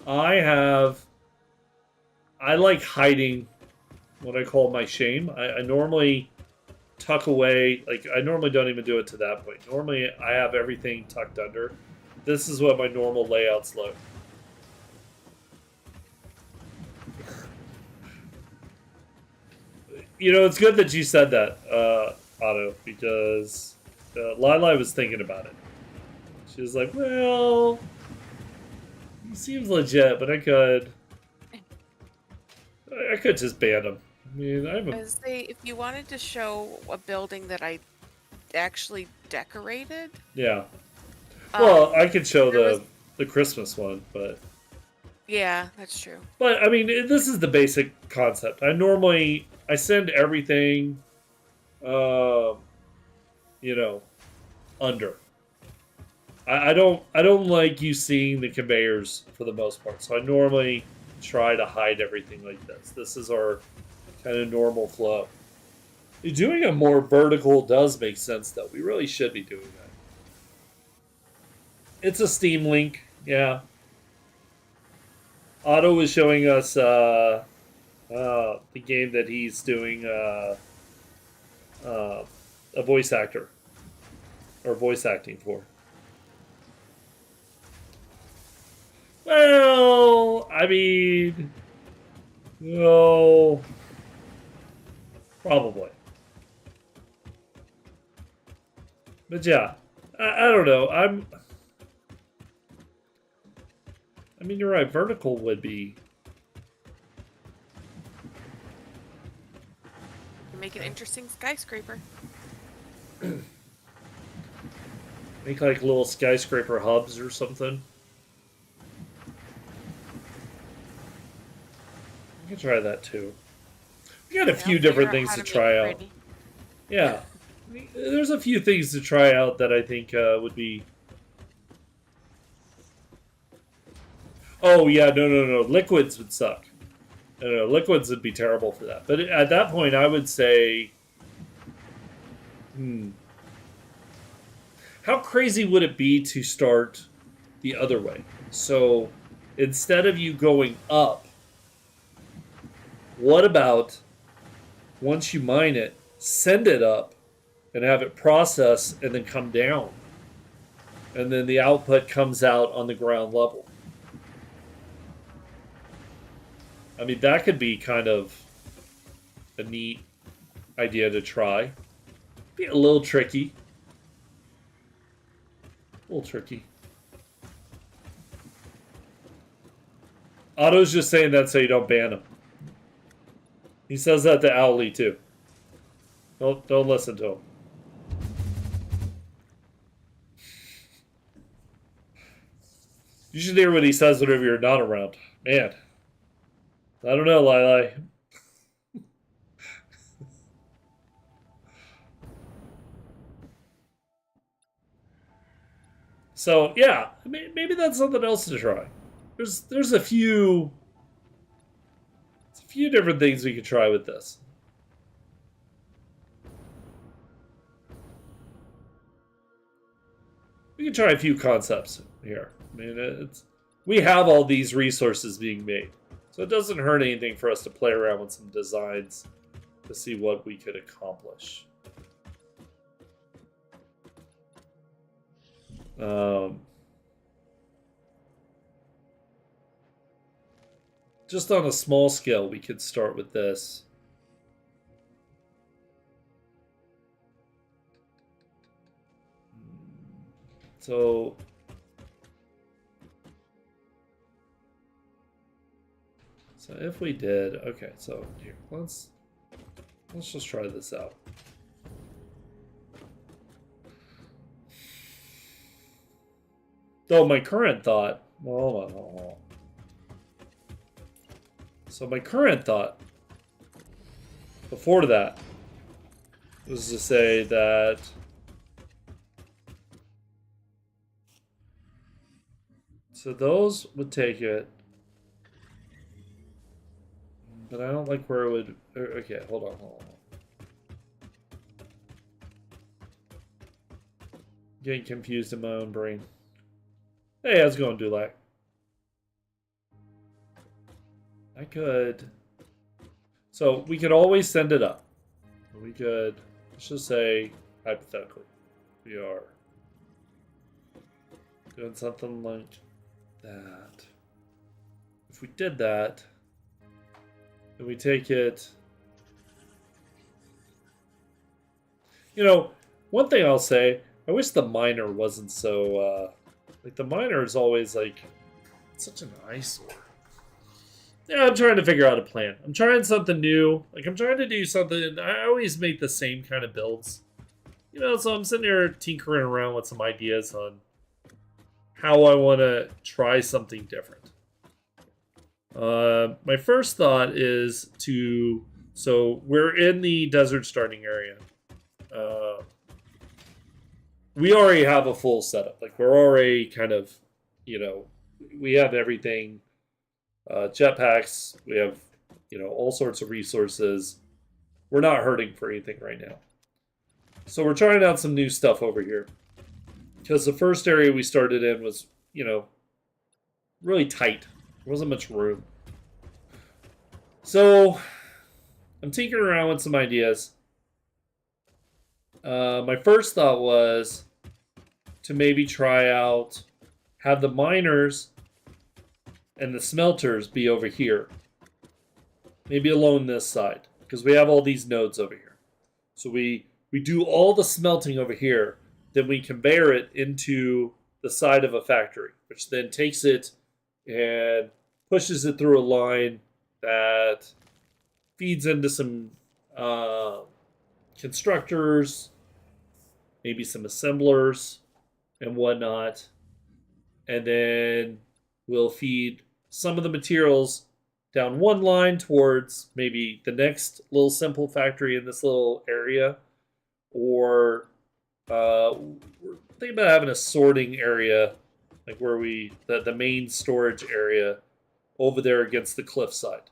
I like hiding what I call my shame. I normally tuck away, I normally don't even do it to that point. Normally, I have everything tucked under. This is what my normal layouts look. It's good that you said that, Otto, because Lila was thinking about it. She was like, well, he seems legit, but I could just ban him. I'm If you wanted to show a building that I actually decorated. Yeah. Well, Um, I could show there was- the Christmas one, but yeah, that's true. I mean, this is the basic concept. I send everything, uh, you know, under. I don't like you seeing the conveyors for the most part. So I normally try to hide everything like this. This is our kind of normal flow. Doing a more vertical does make sense, though. We really should be doing that. It's a Steam link, yeah. Otto was showing us the game that he's doing a voice actor or voice acting for. Well, I mean, no, probably. But yeah, I don't know. I mean, you're right. Vertical would be. Make an interesting skyscraper. Make like little skyscraper hubs or something. You can try that too. We got a few different things to try out. Pretty. Yeah. There's a few things to try out that I think would be. Oh, yeah, no. Liquids would suck. No, liquids would be terrible for that. But at that point, I would say. How crazy would it be to start the other way? So instead of you going up, what about once you mine it, send it up and have it process and then come down? And then the output comes out on the ground level. I mean, that could be kind of a neat idea to try. Be a little tricky. A little tricky. Otto's just saying that so you don't ban him. He says that to Owly too. Don't listen to him. You should hear what he says whenever you're not around. Man. I don't know, Lili. So yeah, maybe that's something else to try. There's a few different things we could try with this. We can try a few concepts here. I mean, we have all these resources being made, so it doesn't hurt anything for us to play around with some designs to see what we could accomplish. Just on a small scale, we could start with this. So if we did, okay, so here, let's just try this out. Though my current thought, hold on. So my current thought before that was to say that so those would take it, but I don't like where it would. Okay, hold on. Getting confused in my own brain. Hey, how's it going, Dulac? I could. So we could always send it up. We could, let's just say, hypothetically, we are doing something like that. If we did that, then we take it. You know, one thing I'll say, I wish the miner wasn't so, like the miner is always like such an eyesore. Yeah, I'm trying to figure out a plan. I'm trying something new. Like, I'm trying to do something. I always make the same kind of builds. So I'm sitting here tinkering around with some ideas on how I want to try something different. My first thought is to... So we're in the desert starting area. We already have a full setup. Like, we're already kind of, we have everything. Jetpacks, we have, all sorts of resources. We're not hurting for anything right now. So we're trying out some new stuff over here. Because the first area we started in was, really tight. There wasn't much room. So I'm tinkering around with some ideas. My first thought was to maybe try out, have the miners and the smelters be over here. Maybe along this side, because we have all these nodes over here. So we do all the smelting over here, then we conveyor it into the side of a factory, which then takes it and pushes it through a line that feeds into some constructors, maybe some assemblers and whatnot, and then we'll feed some of the materials down one line towards maybe the next little simple factory in this little area, or we're thinking about having a sorting area, like where the main storage area over there against the cliffside.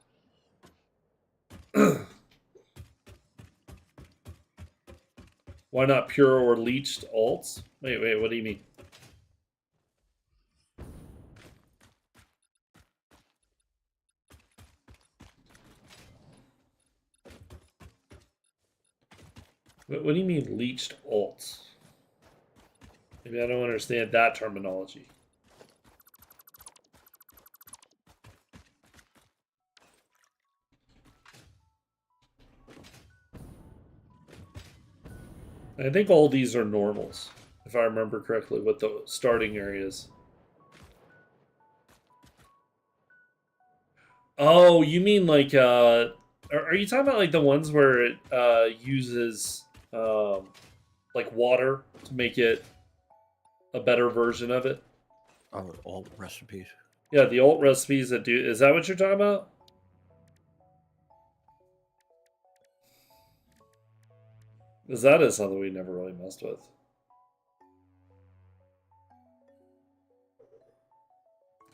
Why not pure or leached alts? Wait, what do you mean? What do you mean leached alts? Maybe I don't understand that terminology. I think all these are normals, if I remember correctly, with the starting areas. Oh, you mean like, are you talking about like the ones where it uses like water to make it a better version of it? All recipes. Yeah, the alt recipes that do... Is that what you're talking about? Because that is something we never really messed with.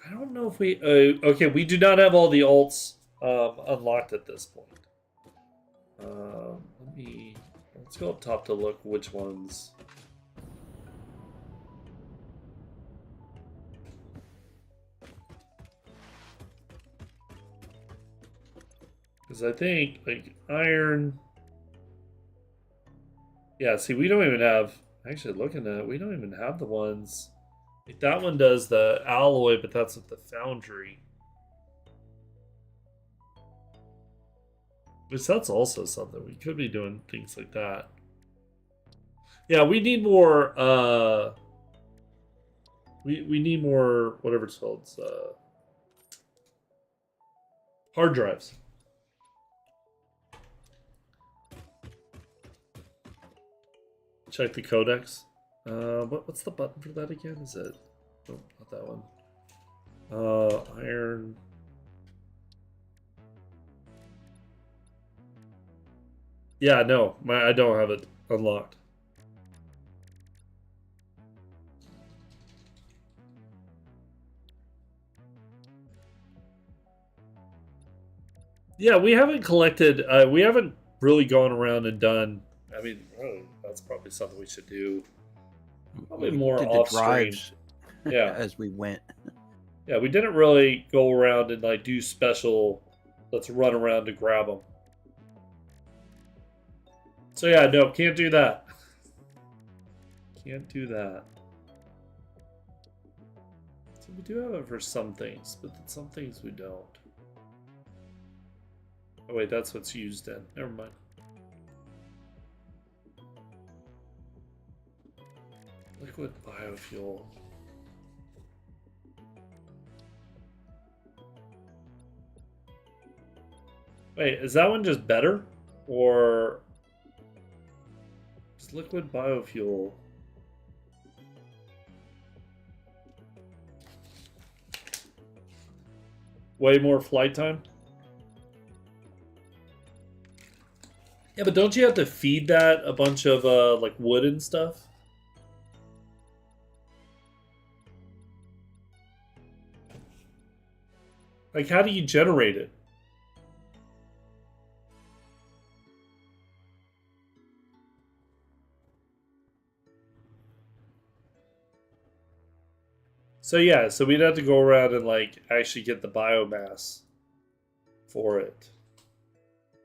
I don't know if we... okay, we do not have all the alts unlocked at this point. Let's go up top to look which ones... Because I think, like, iron... Yeah, see, we don't even have... Actually, looking at it, we don't even have the ones... Like, that one does the alloy, but that's with the foundry. Which that's also something. We could be doing things like that. Yeah, we need more, we need more, whatever it's called, hard drives. Check the codex. What's the button for that again? Is it... Oh, not that one. Iron... Yeah, no, I don't have it unlocked. Yeah, we haven't collected, we haven't really gone around and done, I mean, that's probably something we should do. Probably more off-stream. Yeah. As we went. Yeah, we didn't really go around and like do special, let's run around to grab them. So yeah, no, can't do that. Can't do that. So we do have it for some things, but some things we don't. Oh wait, that's what's used in. Never mind. Liquid biofuel. Wait, is that one just better? Or... liquid biofuel. Way more flight time? Yeah, but don't you have to feed that a bunch of like wood and stuff? Like, how do you generate it? So yeah, so we'd have to go around and like actually get the biomass for it.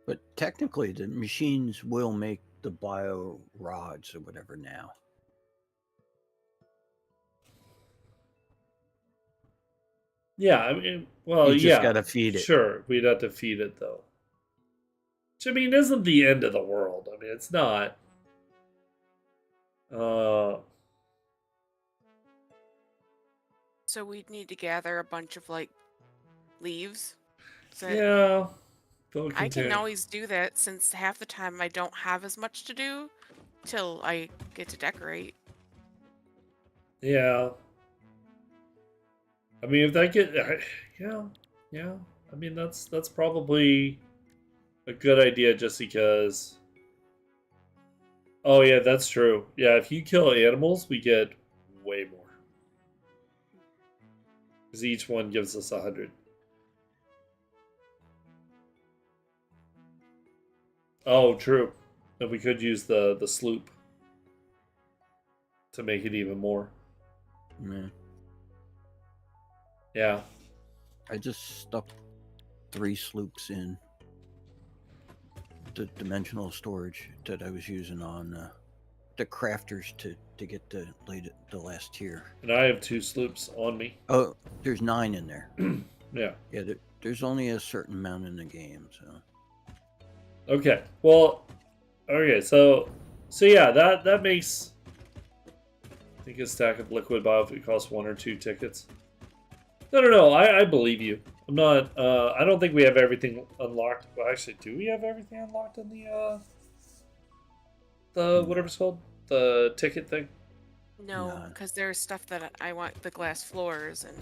But technically, the machines will make the bio rods or whatever now. Yeah, I mean, well, You just gotta feed it. Sure, we'd have to feed it though. Which I mean, isn't the end of the world. I mean, it's not. So we'd need to gather a bunch of like leaves. Yeah. I can always do that since half the time I don't have as much to do till I get to decorate. Yeah. I mean, if that get, yeah. I mean, that's probably a good idea, just because. Oh yeah, that's true. Yeah, if you kill animals, we get way more. Because each one gives us 100. Oh, true. And we could use the sloop to make it even more. Man, Yeah. I just stuck 3 sloops in the dimensional storage that I was using on the crafters to get the last tier. And I have 2 sloops on me. Oh, there's 9 in there. Yeah. Yeah, there's only a certain amount in the game, so. Okay. Well, okay. So yeah, that makes. I think a stack of liquid biofuel costs 1 or 2 tickets. No. I believe you. I'm not. I don't think we have everything unlocked. Well, actually, do we have everything unlocked in the whatever it's called, the ticket thing? No, Nah. because there's stuff that I want the glass floors and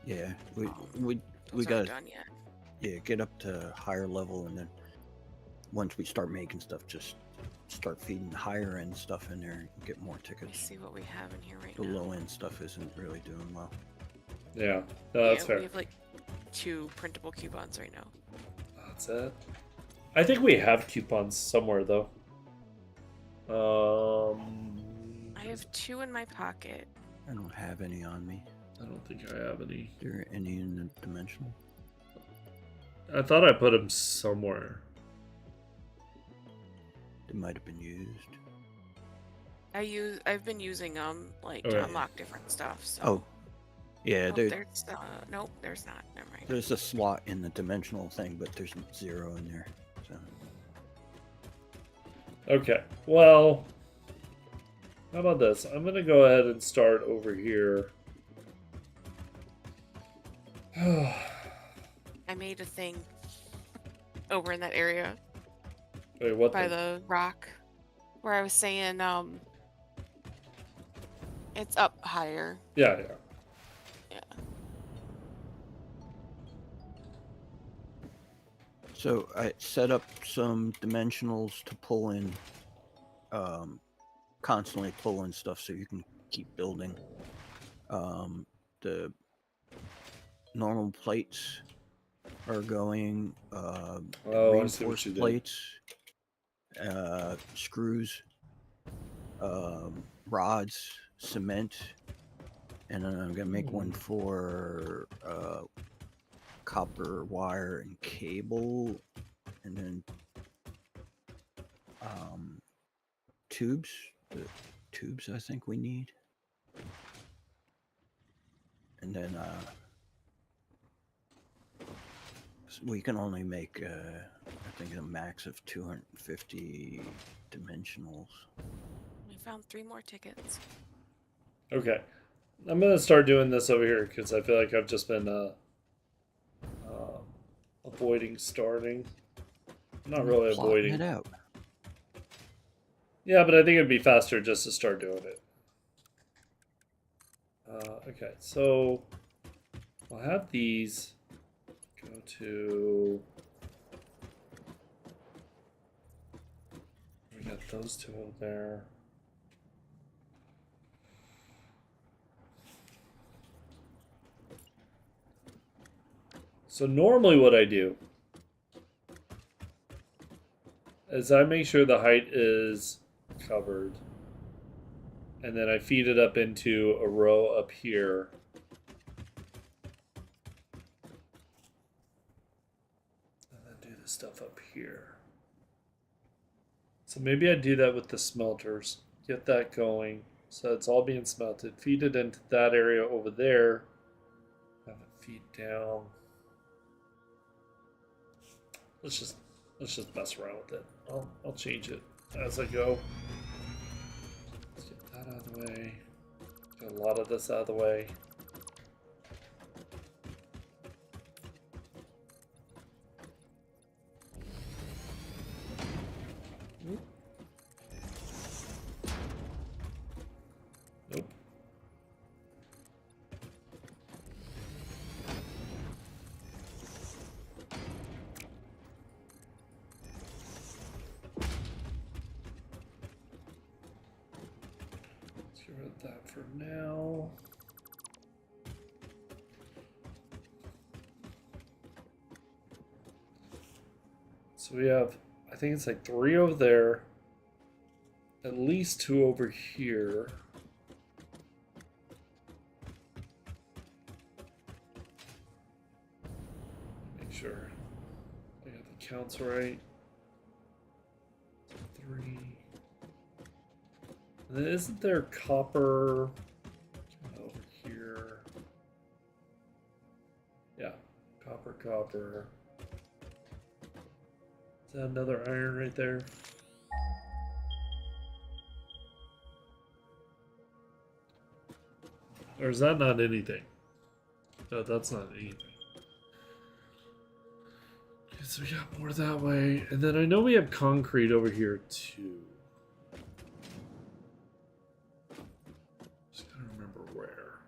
Yeah, we those gotta aren't done yet. get up to higher level, and then once we start making stuff, just start feeding higher end stuff in there and get more Let me tickets. see what we have in here right The now. low end stuff isn't really doing well. Yeah. No, that's Yeah, fair. we have like 2 printable coupons right now. That's it. I think we have coupons somewhere though. I have 2 in my pocket. I don't have any on me. I don't think I have any. Are there any in the dimensional? I thought I put them somewhere. They might have been used. I've been using them like Okay. to unlock different stuff. So. Oh, yeah. Oh, there's nope, there's not. Never mind. There's a slot in the dimensional thing, but there's 0 in there. So Okay. Well, how about this? I'm gonna go ahead and start over here. I made a thing over in that area Wait, what? by the rock where I was saying it's up higher. Yeah. Yeah. So I set up some dimensionals to pull in, constantly pull in stuff so you can keep building. The normal plates are going, Oh, I see what reinforced you did. plates, screws, rods, cement, and then I'm gonna make one for copper wire and cable, and then tubes. The tubes I think we need, and then we can only make I think a max of 250 dimensionals. We found 3 more tickets. Okay. I'm gonna start doing this over here because I feel like I've just been avoiding starting. I'm not really Plotting avoiding. it out. Yeah, but I think it'd be faster just to start doing it. Okay, so I'll have these go to. We got those two over there. So normally what I do is I make sure the height is covered. And then I feed it up into a row up here. And then do the stuff up here. So maybe I do that with the smelters. Get that going. So it's all being smelted. Feed it into that area over there. Have it feed down. Let's just mess around with it. I'll change it as I go. Let's get that out of the way. Get a lot of this out of the way. Nope. Let's get rid of that for now. So we have, I think it's like 3 over there, at least 2 over here. Make sure I got the counts right. 3. And then isn't there copper over here? Yeah, copper. Is that another iron right there? Or is that not anything? No, that's not anything. Okay, so we got more that way. And then I know we have concrete over here too. Just gotta remember where.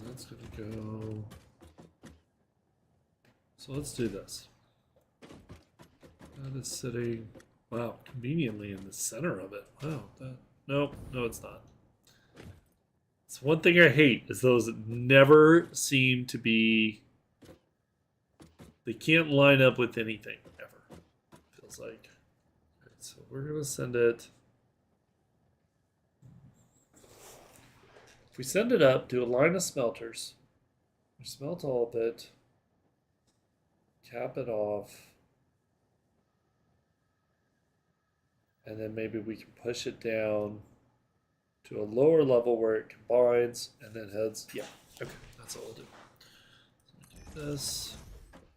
That's gonna go. So let's do this. That is sitting, wow, conveniently in the center of it. Wow, no, it's not. It's one thing I hate is those that never seem to be. They can't line up with anything ever. Feels like. Okay, so we're gonna send it. If we send it up, do a line of smelters. We smelt all of it. Cap it off. And then maybe we can push it down to a lower level where it combines and then heads. Yeah, okay, that's all I'll do. So do this.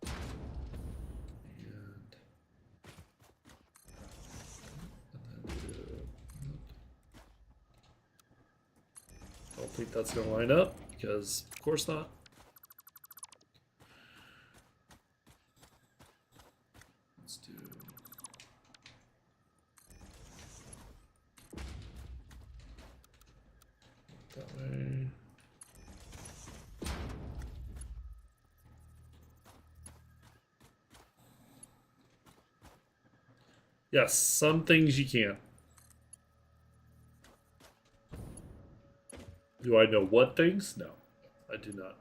And then do. I don't think that's going to line up because, of course not. Let's do. That way. Yes, some things you can. Do I know what things? No, I do not.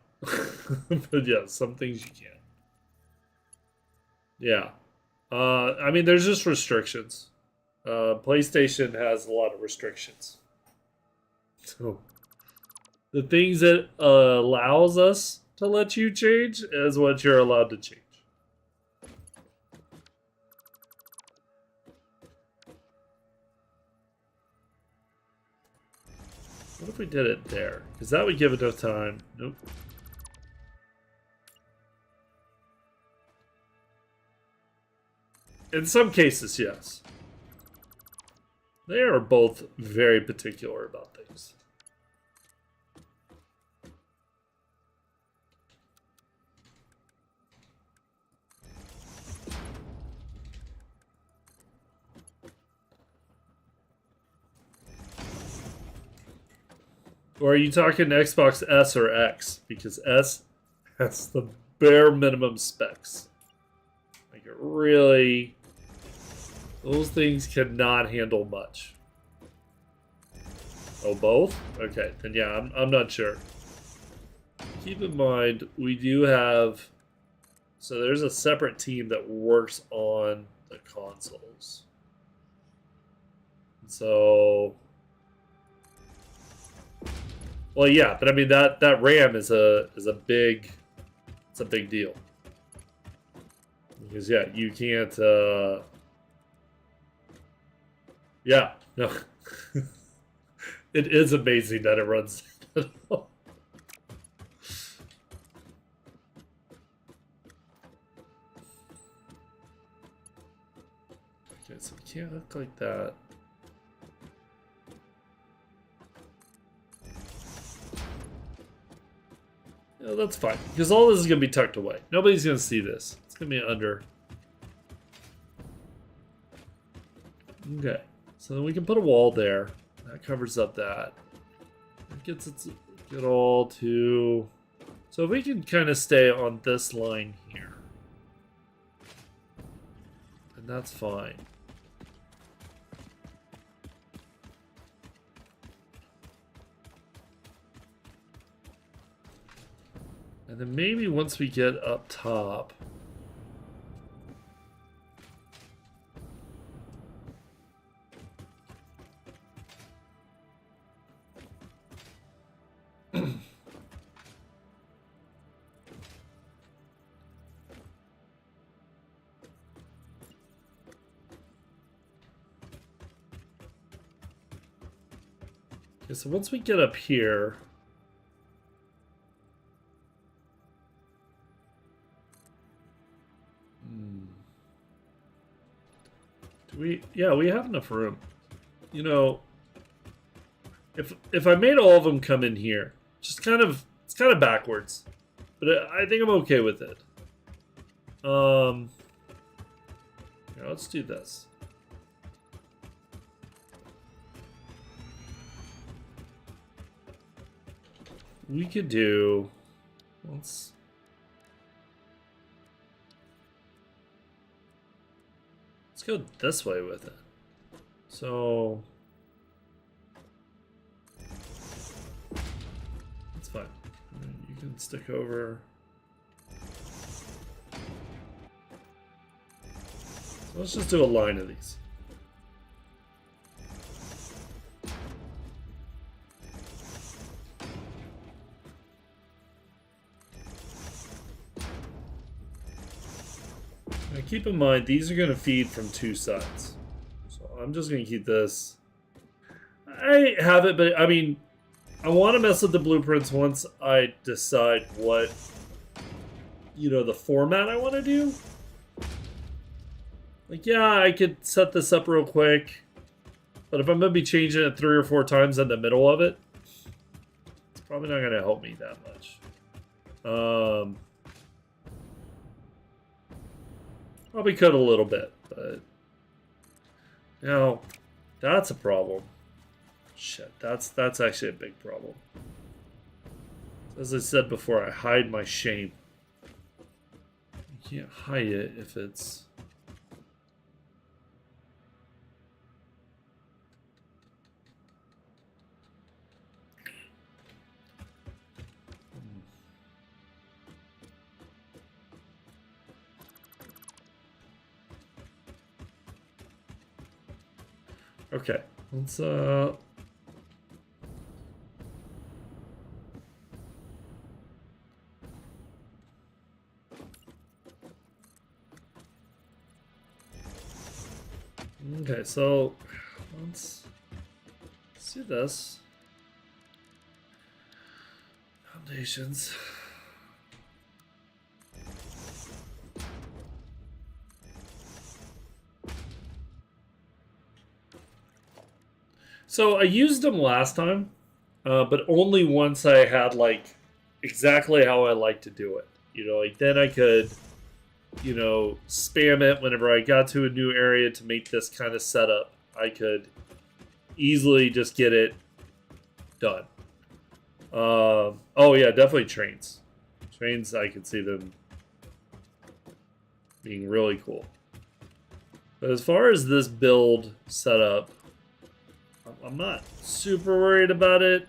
But yeah, some things you can. Yeah. I mean, there's just restrictions. PlayStation has a lot of restrictions. So the things that allows us to let you change is what you're allowed to change. What if we did it there? Because that would give enough time. Nope. In some cases, yes. They are both very particular about things. Or are you talking Xbox S or X? Because S has the bare minimum specs. Like it really... Those things cannot handle much. Oh, both? Okay, then yeah, I'm not sure. Keep in mind, we do have... So there's a separate team that works on the consoles. So... Well, yeah, but I mean that RAM is a big deal. Because yeah, you can't yeah, no. It is amazing that it runs at all. Okay, so we can't look like that. Yeah, that's fine, because all this is going to be tucked away. Nobody's going to see this. It's going to be under. Okay, so then we can put a wall there. That covers up that. It gets it all to... So if we can kind of stay on this line here. And that's fine. And then maybe once we get up top... Okay, so once we get up here... Yeah, we have enough room. You know, if I made all of them come in here, it's kind of backwards, but I think I'm okay with it. Yeah, let's do this. We could do. Let's go this way with it. So that's fine. You can stick over. So let's just do a line of these. Now keep in mind, these are going to feed from two sides. So I'm just going to keep this. I have it, but I mean, I want to mess with the blueprints once I decide what, you know, the format I want to do. Like, yeah, I could set this up real quick, but if I'm going to be changing it 3 or 4 times in the middle of it, it's probably not going to help me that much. Probably could a little bit, but now that's a problem. Shit, that's actually a big problem. As I said before, I hide my shame. You can't hide it if it's... Okay, let's okay, so let's do this. Foundations. So I used them last time, but only once I had like exactly how I like to do it. You know, like then I could, you know, spam it whenever I got to a new area to make this kind of setup. I could easily just get it done. Oh yeah, definitely trains. Trains, I could see them being really cool. But as far as this build setup, I'm not super worried about it.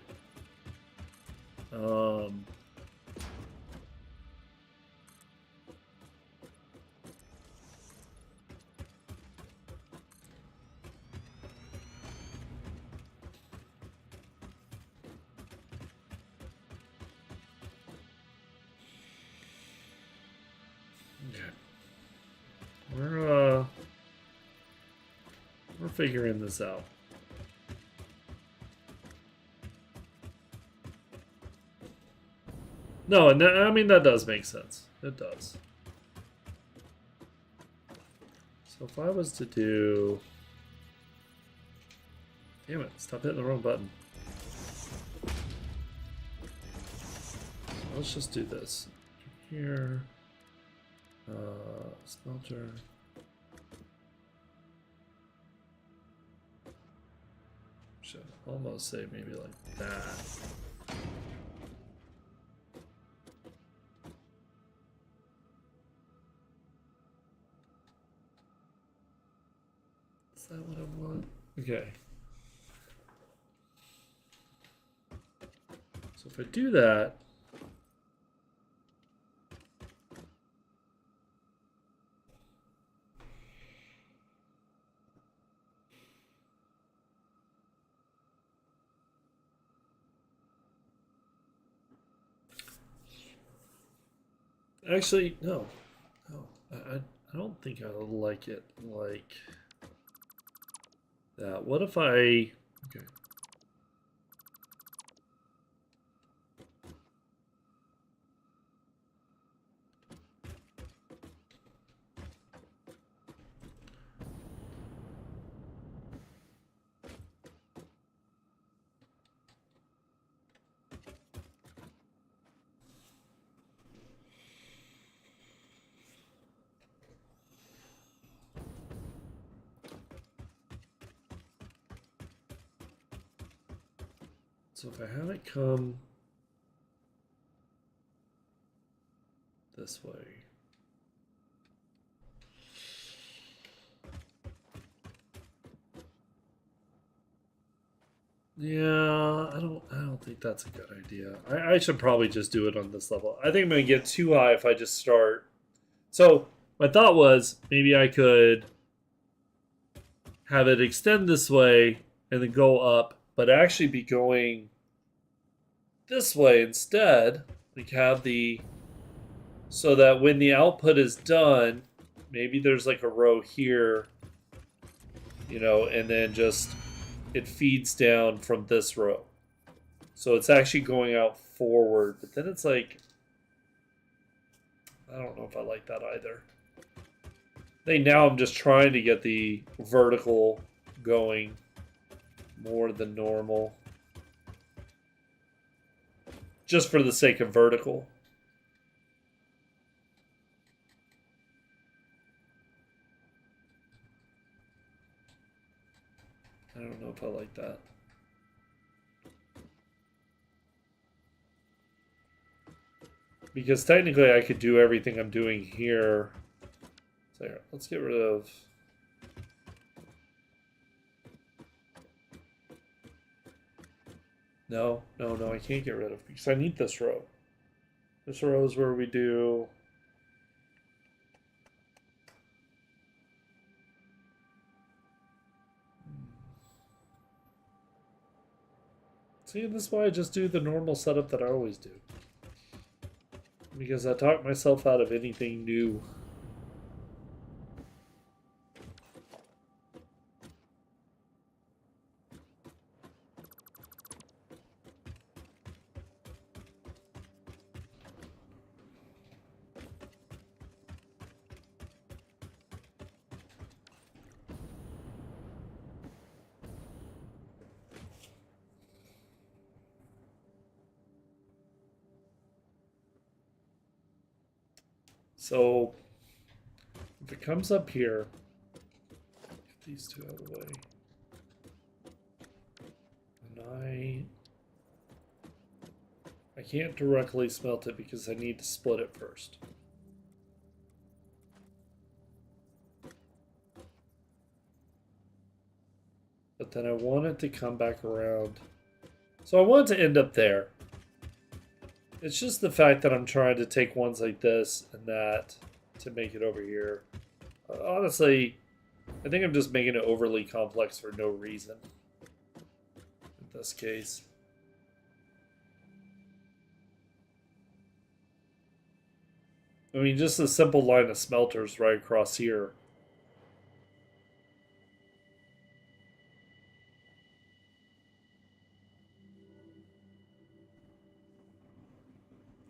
Okay. We're figuring this out. No, and I mean that does make sense. It does. So if I was to do, damn it! Stop hitting the wrong button. So let's just do this here. Smelter. Should almost say maybe like that. Is that what I want? Okay. So if I do that, actually, no. I don't think I like it like that. What if I... Okay. So if I have it come this way. Yeah, I don't think that's a good idea. I should probably just do it on this level. I think I'm gonna get too high if I just start. So my thought was maybe I could have it extend this way and then go up, but actually be going this way instead. Like have the, so that when the output is done, maybe there's like a row here, you know, and then just it feeds down from this row. So it's actually going out forward, but then it's like, I don't know if I like that either. I think now I'm just trying to get the vertical going more than normal. Just for the sake of vertical. I don't know if I like that. Because technically I could do everything I'm doing here. So here, let's get rid of... No, I can't get rid of, because I need this row. This row is where we do... See, this is why I just do the normal setup that I always do. Because I talk myself out of anything new. So if it comes up here, get these two out of the way. And I can't directly smelt it because I need to split it first. But then I want it to come back around. So I want it to end up there. It's just the fact that I'm trying to take ones like this and that to make it over here. Honestly, I think I'm just making it overly complex for no reason. In this case. I mean, just a simple line of smelters right across here.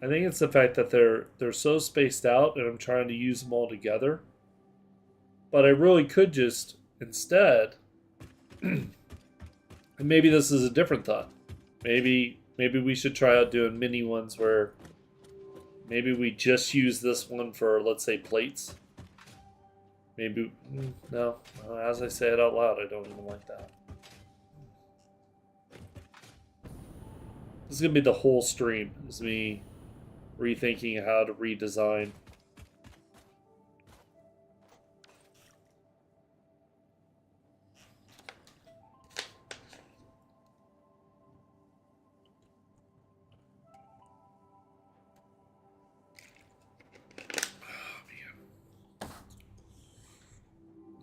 I think it's the fact that they're so spaced out and I'm trying to use them all together. But I really could just, instead, and maybe this is a different thought. Maybe we should try out doing mini ones where maybe we just use this one for, let's say, plates. Maybe, no, as I say it out loud, I don't even like that. This is going to be the whole stream. This is me rethinking how to redesign.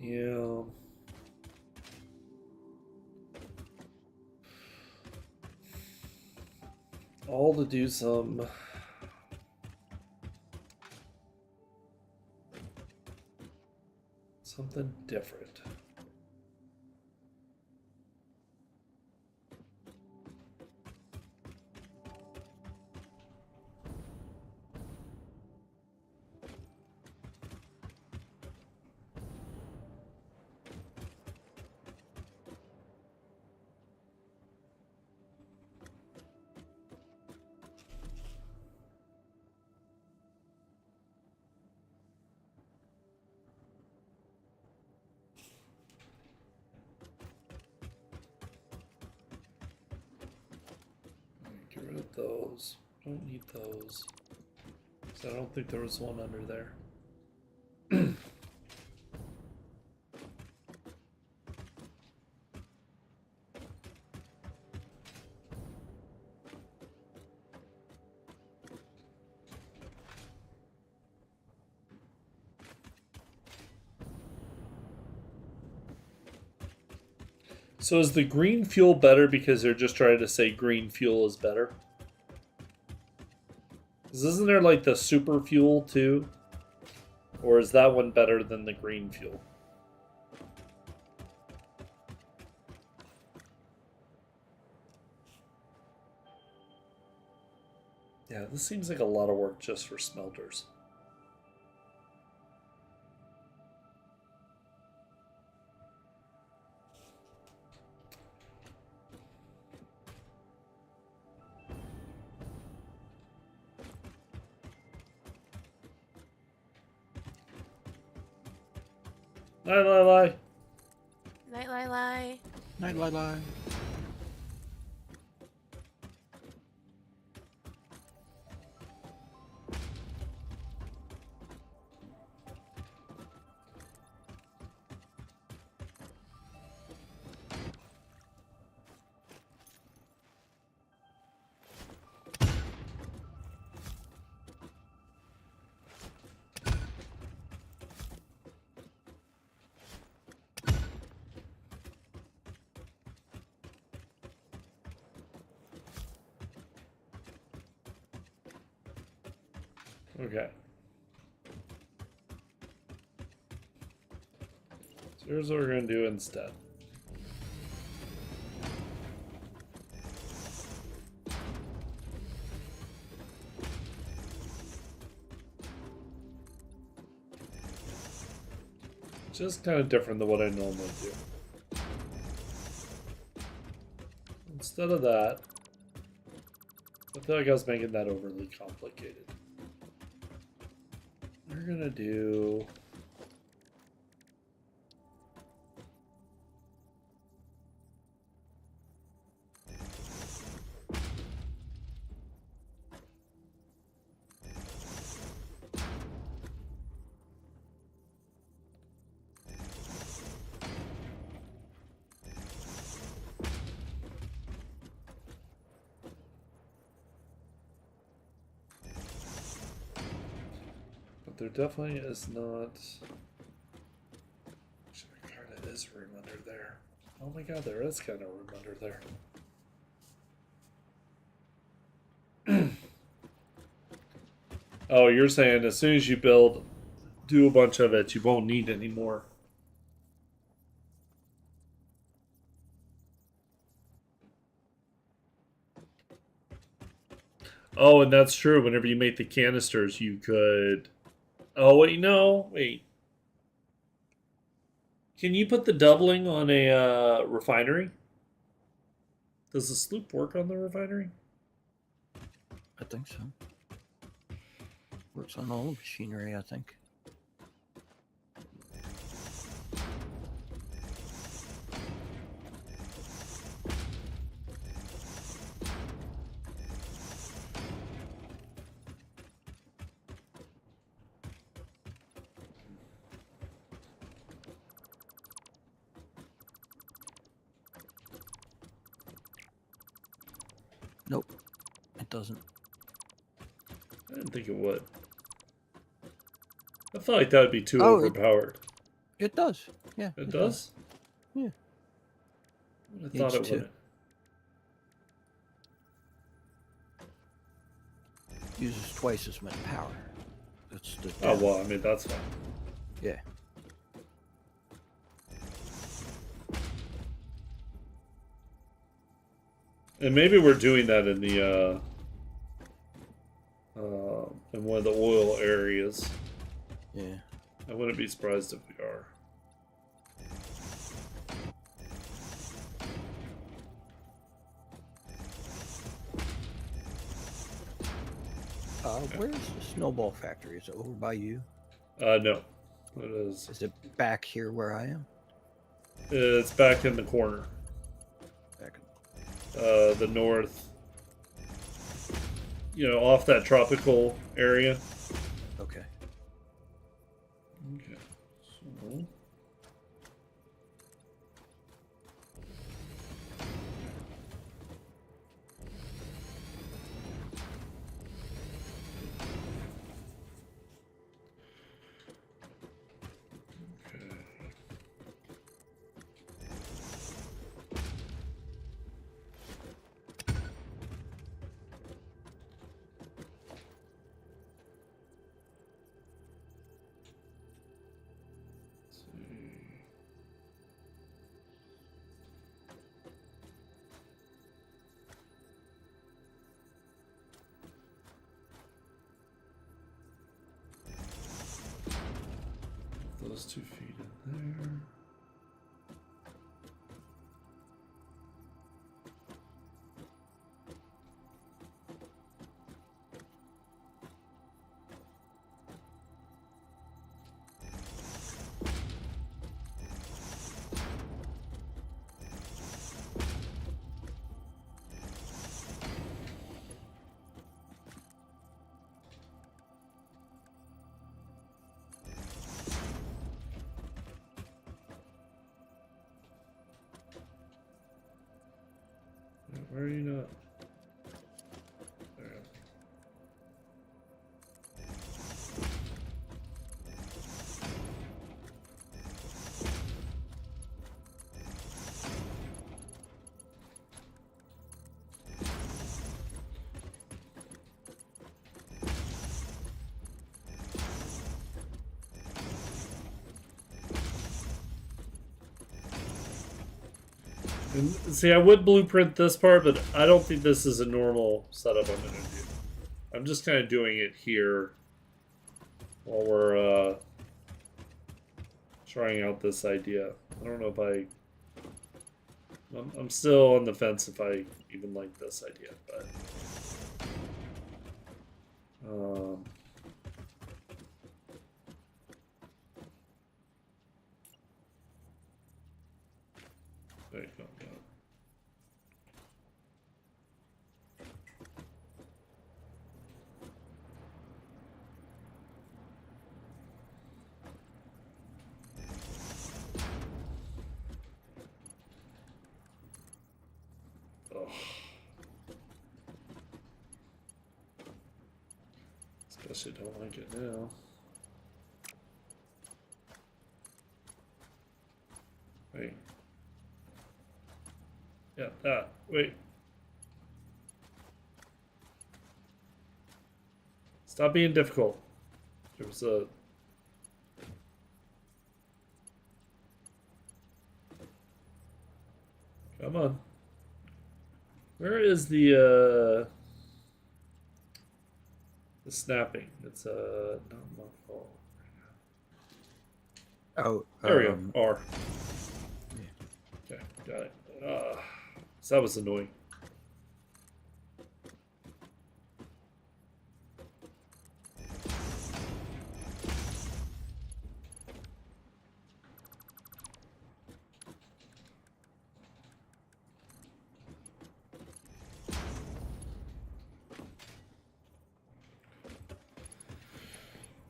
Yeah. All to do some something different. Get rid of those. Don't need those. So I don't think there was one under there. So is the green fuel better because they're just trying to say green fuel is better? Because isn't there like the super fuel too? Or is that one better than the green fuel? Yeah, this seems like a lot of work just for smelters. Lie, lie, lie. Night, lie, lie. Night, lie, lie. Okay. So here's what we're going to do instead. Just kind of different than what I normally do. Instead of that, I feel like I was making that overly complicated. we're gonna do. But there definitely is not. Actually, there kind of is room under there. Oh my god, there is kind of room under there. Oh, you're saying as soon as you do a bunch of it, you won't need any more. Oh, and that's true. Whenever you make the canisters, you could. Oh, wait, no. Wait. Can you put the doubling on a refinery? Does the sloop work on the refinery? I think so. Works on all the machinery, I think. Nope, it doesn't. I didn't think it would. I felt like that would be too Oh, overpowered. It does. Yeah. It does? Yeah. I thought it H2. wouldn't. Uses twice as much power. That's the Oh, well, I mean, that's fine. Yeah. And maybe we're doing that in the, in one of the oil areas. Yeah. I wouldn't be surprised if we are. Where's the snowball factory? Is it over by you? No. It is. Is it back here where I am? It's back in the corner. Back. The north. You know, off that tropical area. Okay. Okay. So. Those 2 feet in there. Where are you not? There. And see, I would blueprint this part, but I don't think this is a normal setup I'm going to do. I'm just kind of doing it here while we're trying out this idea. I don't know if I'm still on the fence if I even like this idea, but Wait, no, no. Oh. Especially don't like it now. Wait. Yeah, that. Wait. Stop being difficult. There was a... Come on. Where is the snapping? It's not my fault. Oh, There we go. R. Okay, got it. So that was annoying.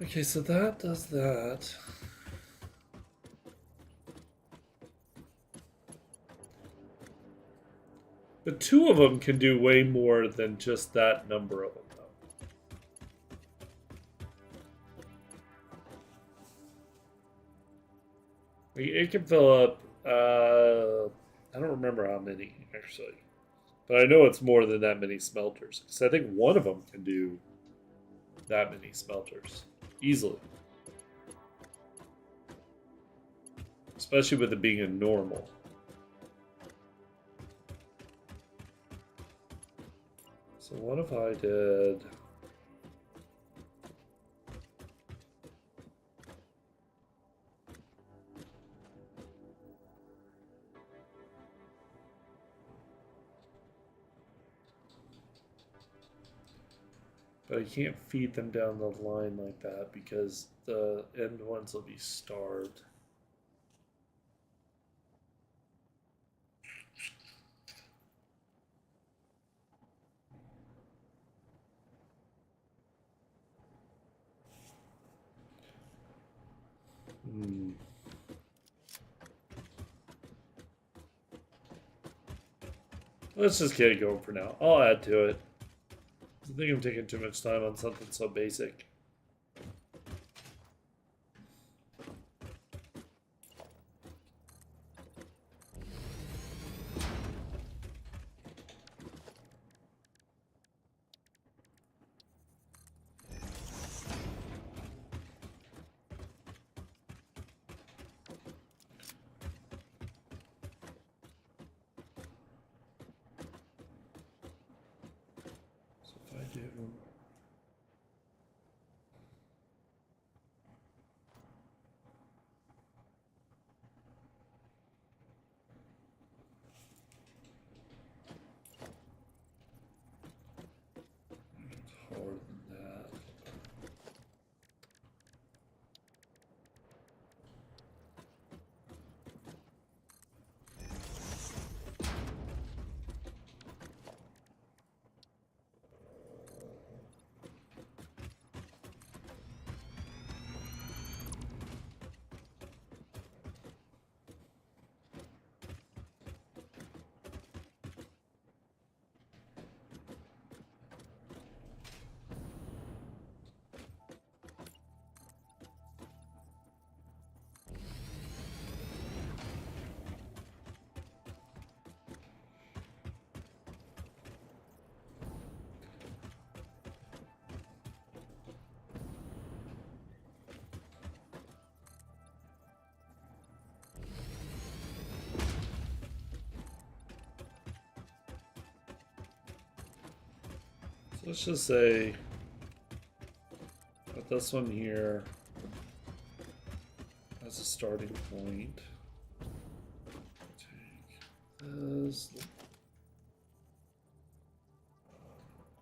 Okay, so that does that. But two of them can do way more than just that number of them, though. It can fill up, I don't remember how many, actually. But I know it's more than that many smelters. Because I think one of them can do that many smelters. Easily. Especially with it being a normal. So what if I did... But I can't feed them down the line like that because the end ones will be starved. Let's just get it going for now. I'll add to it. I think I'm taking too much time on something so basic. So if I do... Harder than that. So let's just say put this one here as a starting point. Take this.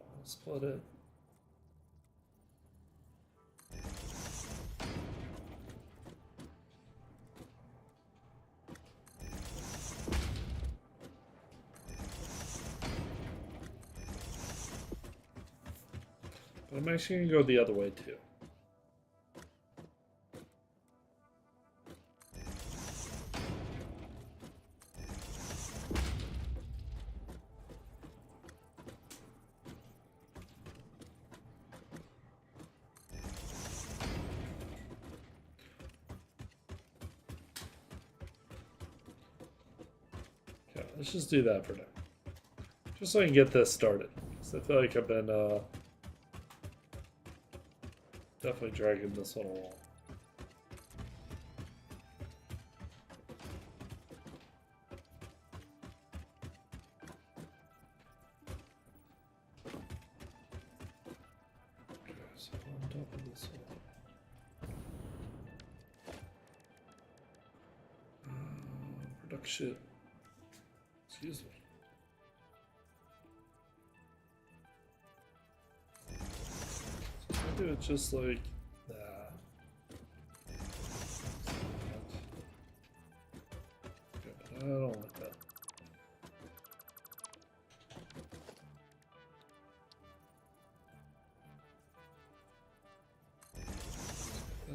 I'll split it. I'm actually going to go the other way too. Okay, let's just do that for now. Just so I can get this started. Because I feel like I've been definitely dragging this one along. Okay, so on top of this one. Production. Excuse me. So if I do it just like that. Okay, I don't like that.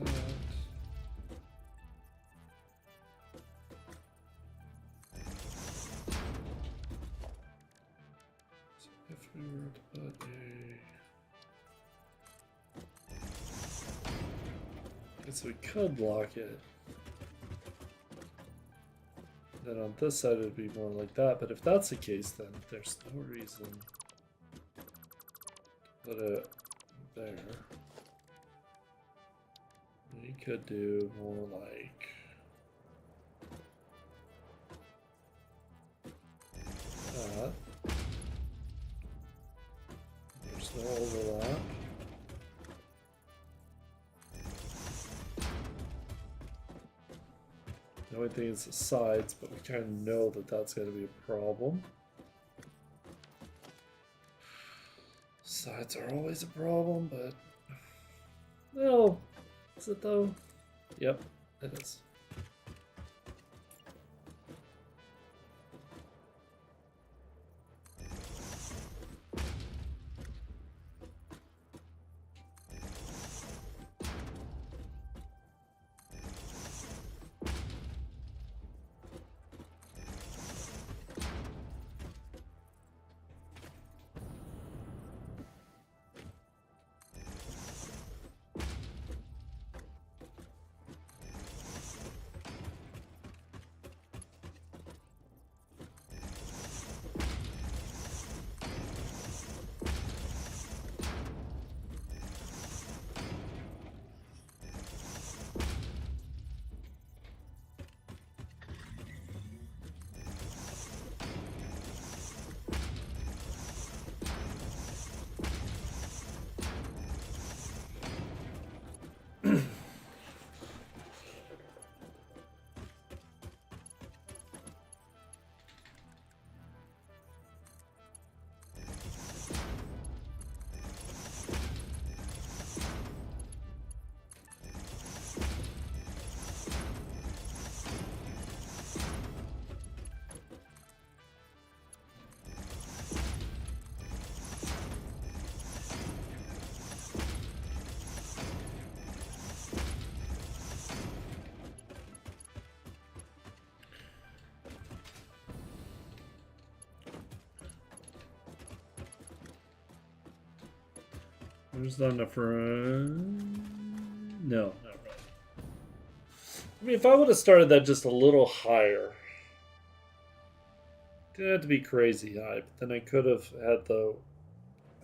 That. So if we were to put a... So we could block it. Then on this side it would be more like that, but if that's the case then there's no reason to put it there. We could do more like that. There's no overlap. The only thing is the sides, but we kind of know that that's going to be a problem. Sides are always a problem, but... No! Is it though? Yep, it is. There's not enough room. No, not right. I mean, if I would have started that just a little higher, it didn't have to be crazy high, but then I could have had the.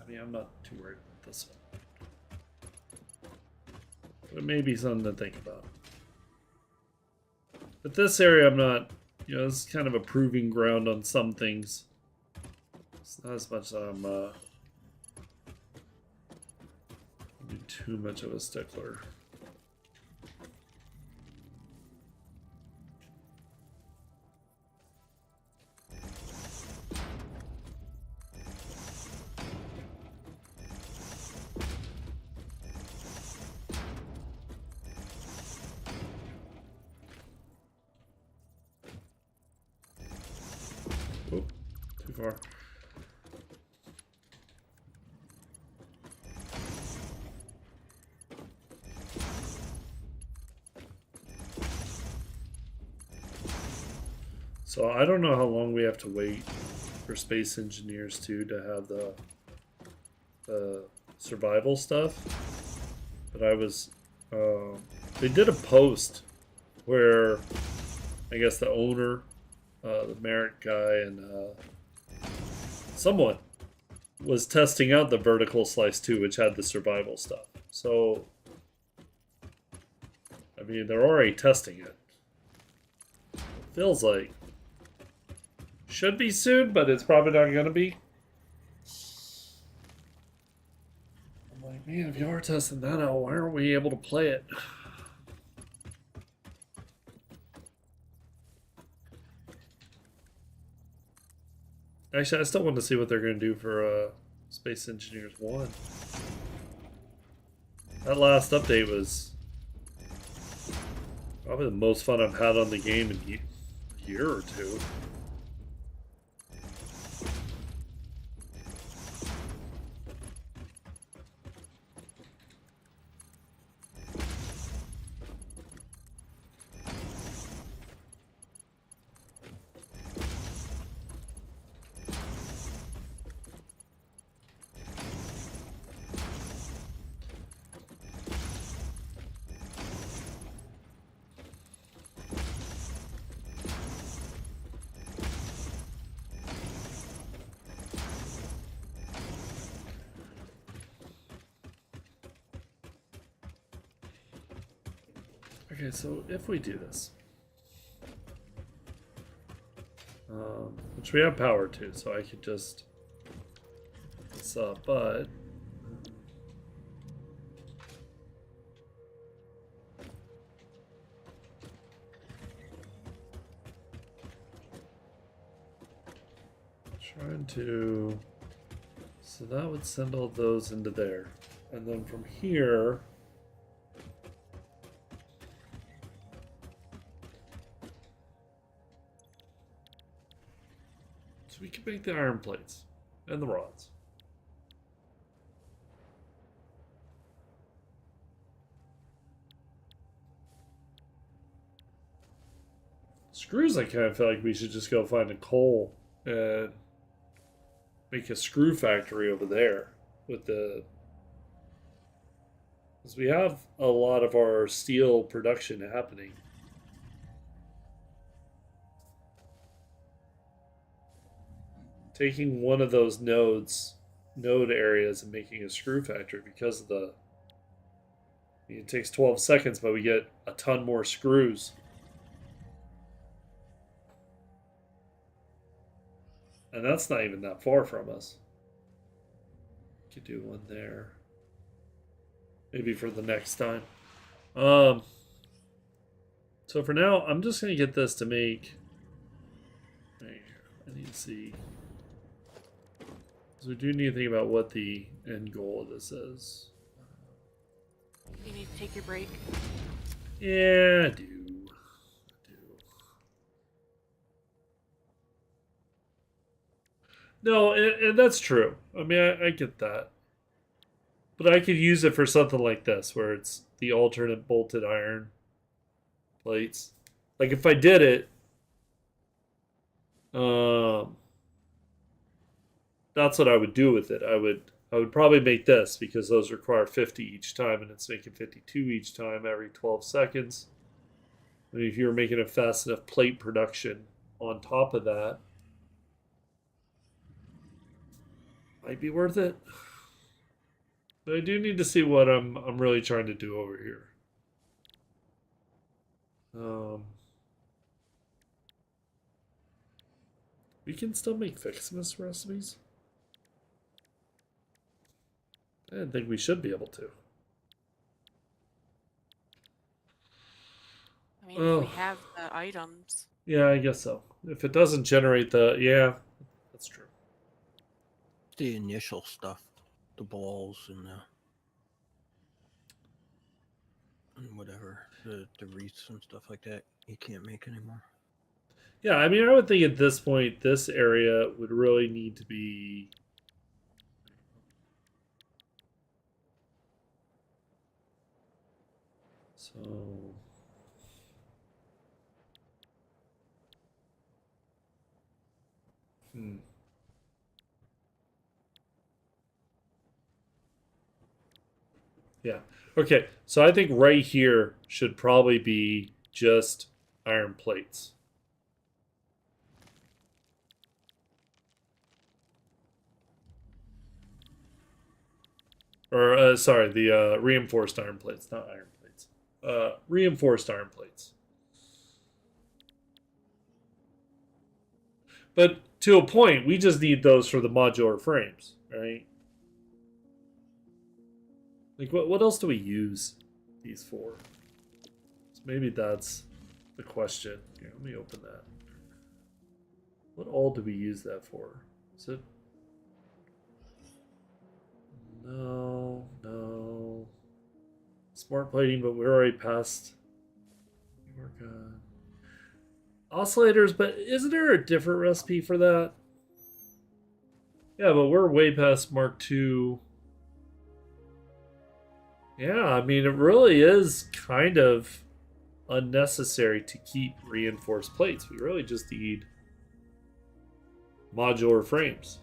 I mean, I'm not too worried about this one. But it may be something to think about. But this area, I'm not. You know, this is kind of a proving ground on some things. It's not as much that I'm. Too much of a stickler. Oh, too far. So I don't know how long we have to wait for space engineers to have the survival stuff. But I was, they did a post where I guess the owner, the Merritt guy, and someone was testing out the vertical slice too, which had the survival stuff. So, I mean, they're already testing it. Feels like should be soon, but it's probably not gonna be. I'm like, man, if you are testing that out, why aren't we able to play it? Actually, I still want to see what they're going to do for Space Engineers 1. That last update was probably the most fun I've had on the game in a year or two. Okay, so if we do this, which we have power to, so I could just this up, but trying to, so that would send all those into there, and then from here. We can make the iron plates and the rods. Screws, I kind of feel like we should just go find a coal and make a screw factory over there with the. Because we have a lot of our steel production happening. Taking one of those node areas and making a screw factory because of the. It takes 12 seconds, but we get a ton more screws. And that's not even that far from us. Could do one there. Maybe for the next time. So for now, I'm just going to get this to make. I need to see. So we do need to think about what the end goal of this is. You need to take your break. Yeah, I do. No, and that's true. I mean, I get that. But I could use it for something like this, where it's the alternate bolted iron plates. Like if I did it, that's what I would do with it. I would probably make this because those require 50 each time, and it's making 52 each time every 12 seconds. I mean, if you were making a fast enough plate production on top of that, might be worth it. But I do need to see what I'm really trying to do over here. We can still make Fixmas recipes. I didn't think we should be able to. I mean, if we have the items. Yeah, I guess so. If it doesn't generate the, yeah, that's true. The initial stuff, the balls and whatever, the wreaths and stuff like that, you can't make anymore. Yeah, I mean, I would think at this point, this area would really need to be. So. Hmm. Yeah. Okay. So I think right here should probably be just iron plates. Or sorry, the reinforced iron plates, not iron plates. Reinforced iron plates. But to a point, we just need those for the modular frames, right? Like, what else do we use these for? So maybe that's the question. Here, let me open that. What all do we use that for? Is it? No, no. Smart plating, but we're already past. We're good. Oscillators, but isn't there a different recipe for that? Yeah, but we're way past Mark II. Yeah, I mean, it really is kind of unnecessary to keep reinforced plates. We really just need modular frames.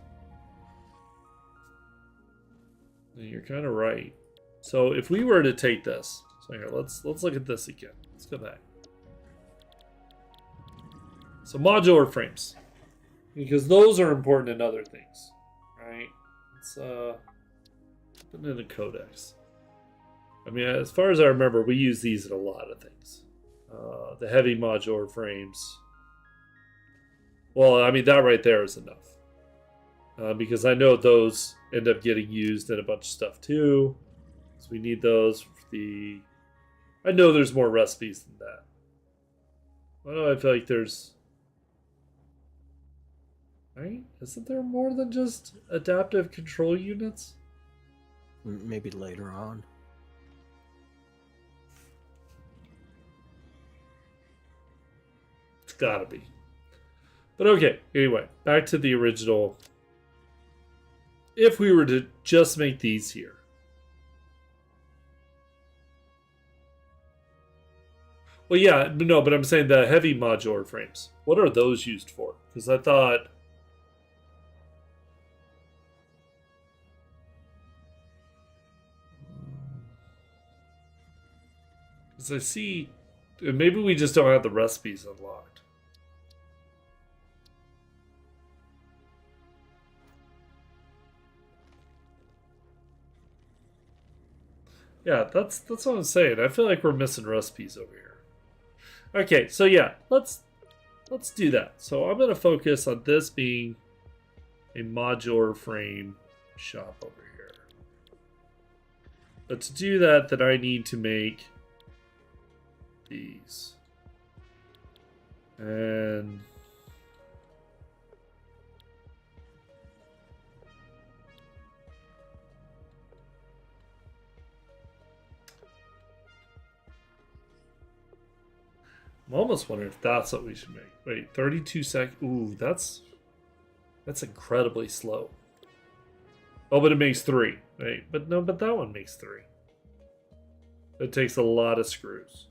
And you're kind of right. So if we were to take this, so here, let's look at this again. Let's go back. So modular frames, because those are important in other things, right? Let's put it in the codex. I mean, as far as I remember, we use these in a lot of things. The heavy modular frames. Well, I mean, that right there is enough. Because I know those end up getting used in a bunch of stuff too. So we need those for the... I know there's more recipes than that. Why do I feel like there's... Right? Isn't there more than just adaptive control units? Maybe later on. It's gotta be. But okay, anyway, back to the original. If we were to just make these here. Well, yeah, no, but I'm saying the heavy modular frames. What are those used for? Because I thought... Because I see... Maybe we just don't have the recipes unlocked. Yeah, that's what I'm saying. I feel like we're missing recipes over here. Okay, so yeah, let's do that. So I'm going to focus on this being a modular frame shop over here. But to do that, then I need to make these. And I'm almost wondering if that's what we should make. Wait, 32 seconds. Ooh, that's incredibly slow. Oh, but it makes 3. Right? But no, but that one makes 3. It takes a lot of screws.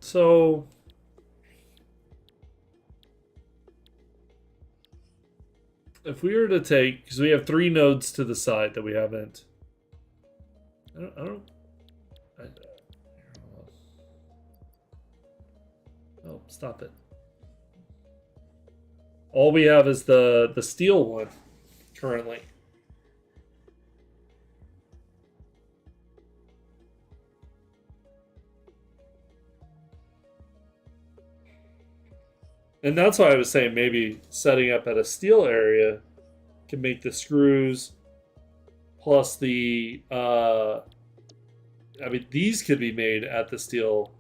So if we were to take, because we have 3 nodes to the side that we haven't. Oh, stop it. All we have is the steel one currently. And that's why I was saying maybe setting up at a steel area can make the screws plus the I mean, these could be made at the steel.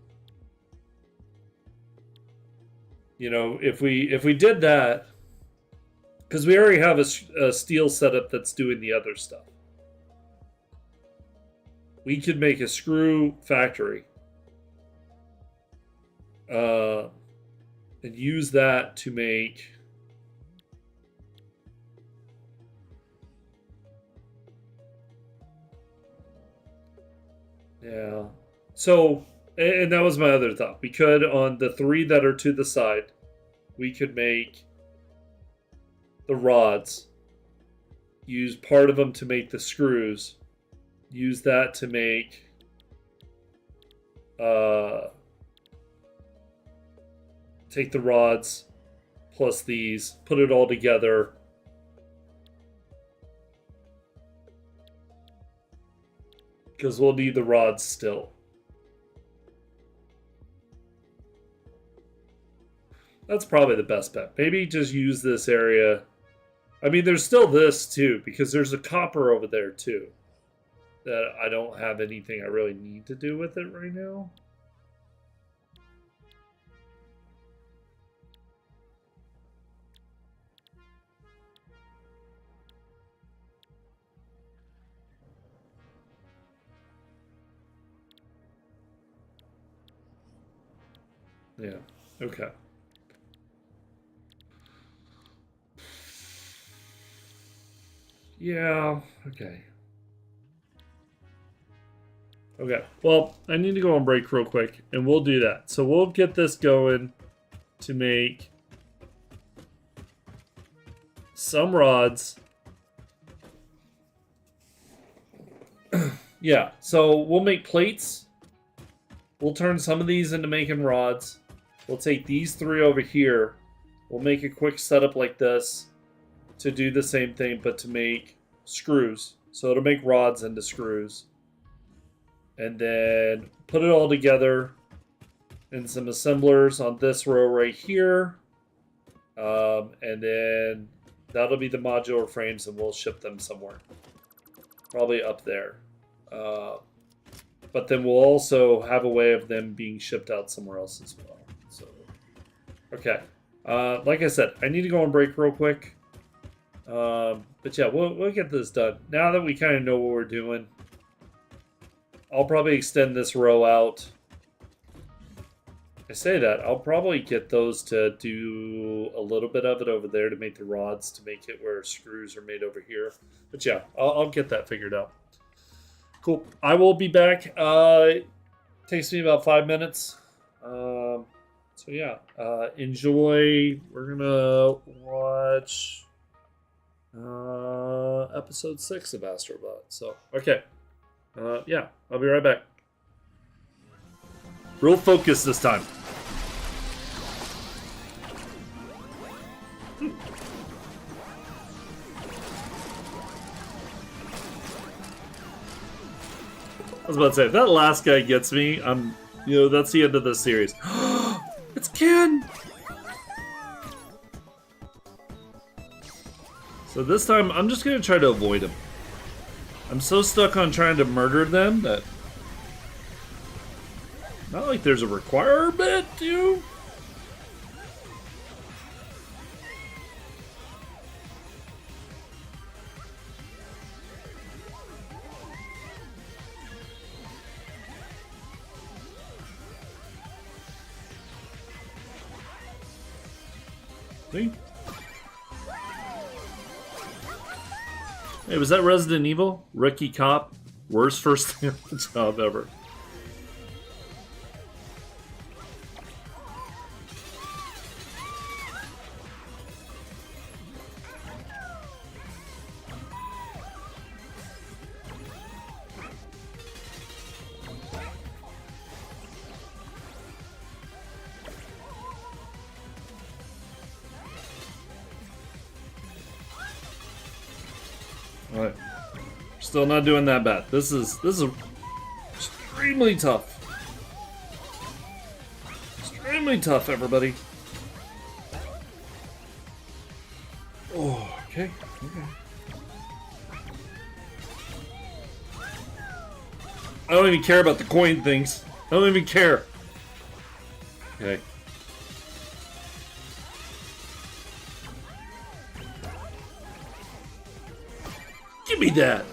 You know, if we did that, because we already have a steel setup that's doing the other stuff, we could make a screw factory and use that to make Yeah. So, and that was my other thought. We could, on the 3 that are to the side, we could make the rods, use part of them to make the screws, use that to make take the rods plus these, put it all together, because we'll need the rods still. That's probably the best bet. Maybe just use this area. I mean, there's still this too, because there's a copper over there too that I don't have anything I really need to do with it right now. Yeah, okay. Yeah, okay. Okay, well, I need to go on break real quick, and we'll do that. So we'll get this going to make some rods. Yeah, so we'll make plates. We'll turn some of these into making rods. We'll take these 3 over here. We'll make a quick setup like this to do the same thing, but to make screws. So it'll make rods into screws. And then put it all together in some assemblers on this row right here. And then that'll be the modular frames, and we'll ship them somewhere. Probably up there. But then we'll also have a way of them being shipped out somewhere else as well. So, okay. Like I said, I need to go on break real quick. But yeah, we'll get this done. Now that we kind of know what we're doing, I'll probably extend this row out. I say that, I'll probably get those to do a little bit of it over there to make the rods, to make it where screws are made over here. But yeah, I'll get that figured out. Cool. I will be back. Takes me about 5 minutes. So yeah, enjoy. We're gonna watch episode 6 of Astrobot. So okay, yeah, I'll be right back. Real focus this time. I was about to say, if that last guy gets me, that's the end of this series. It's Ken! So this time, I'm just gonna try to avoid him. I'm so stuck on trying to murder them that... Not like there's a requirement to... See? Hey, was that Resident Evil? Rookie cop? Worst first job ever. Alright. Still not doing that bad. This is extremely tough. Extremely tough, everybody. Oh, okay. I don't even care about the coin things. I don't even care. Okay. Give me that.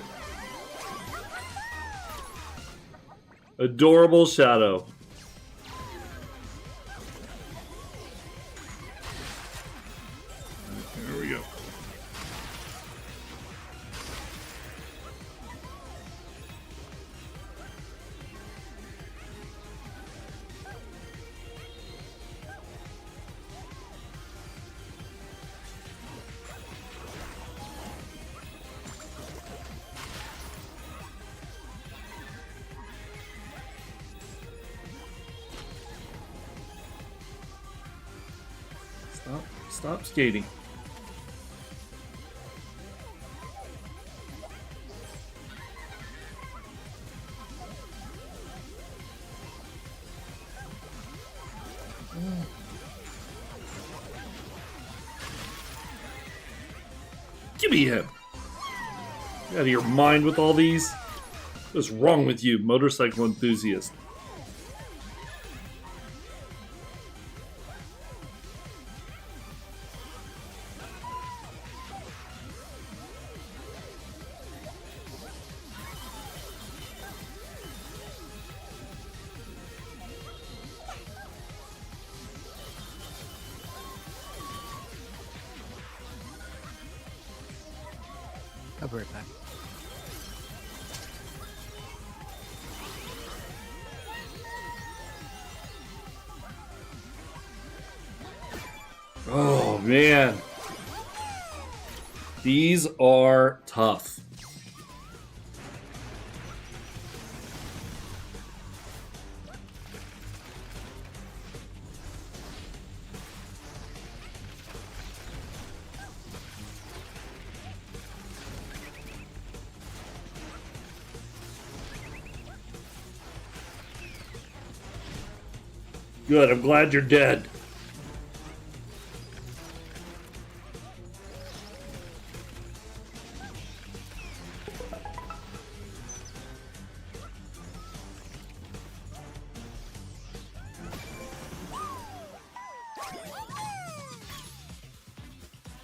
Adorable shadow. There we go. Stop skating. Give me him. You out of your mind with all these? What's wrong with you, motorcycle enthusiast? I'll be right back. Oh, man. These are tough. Good, I'm glad you're dead.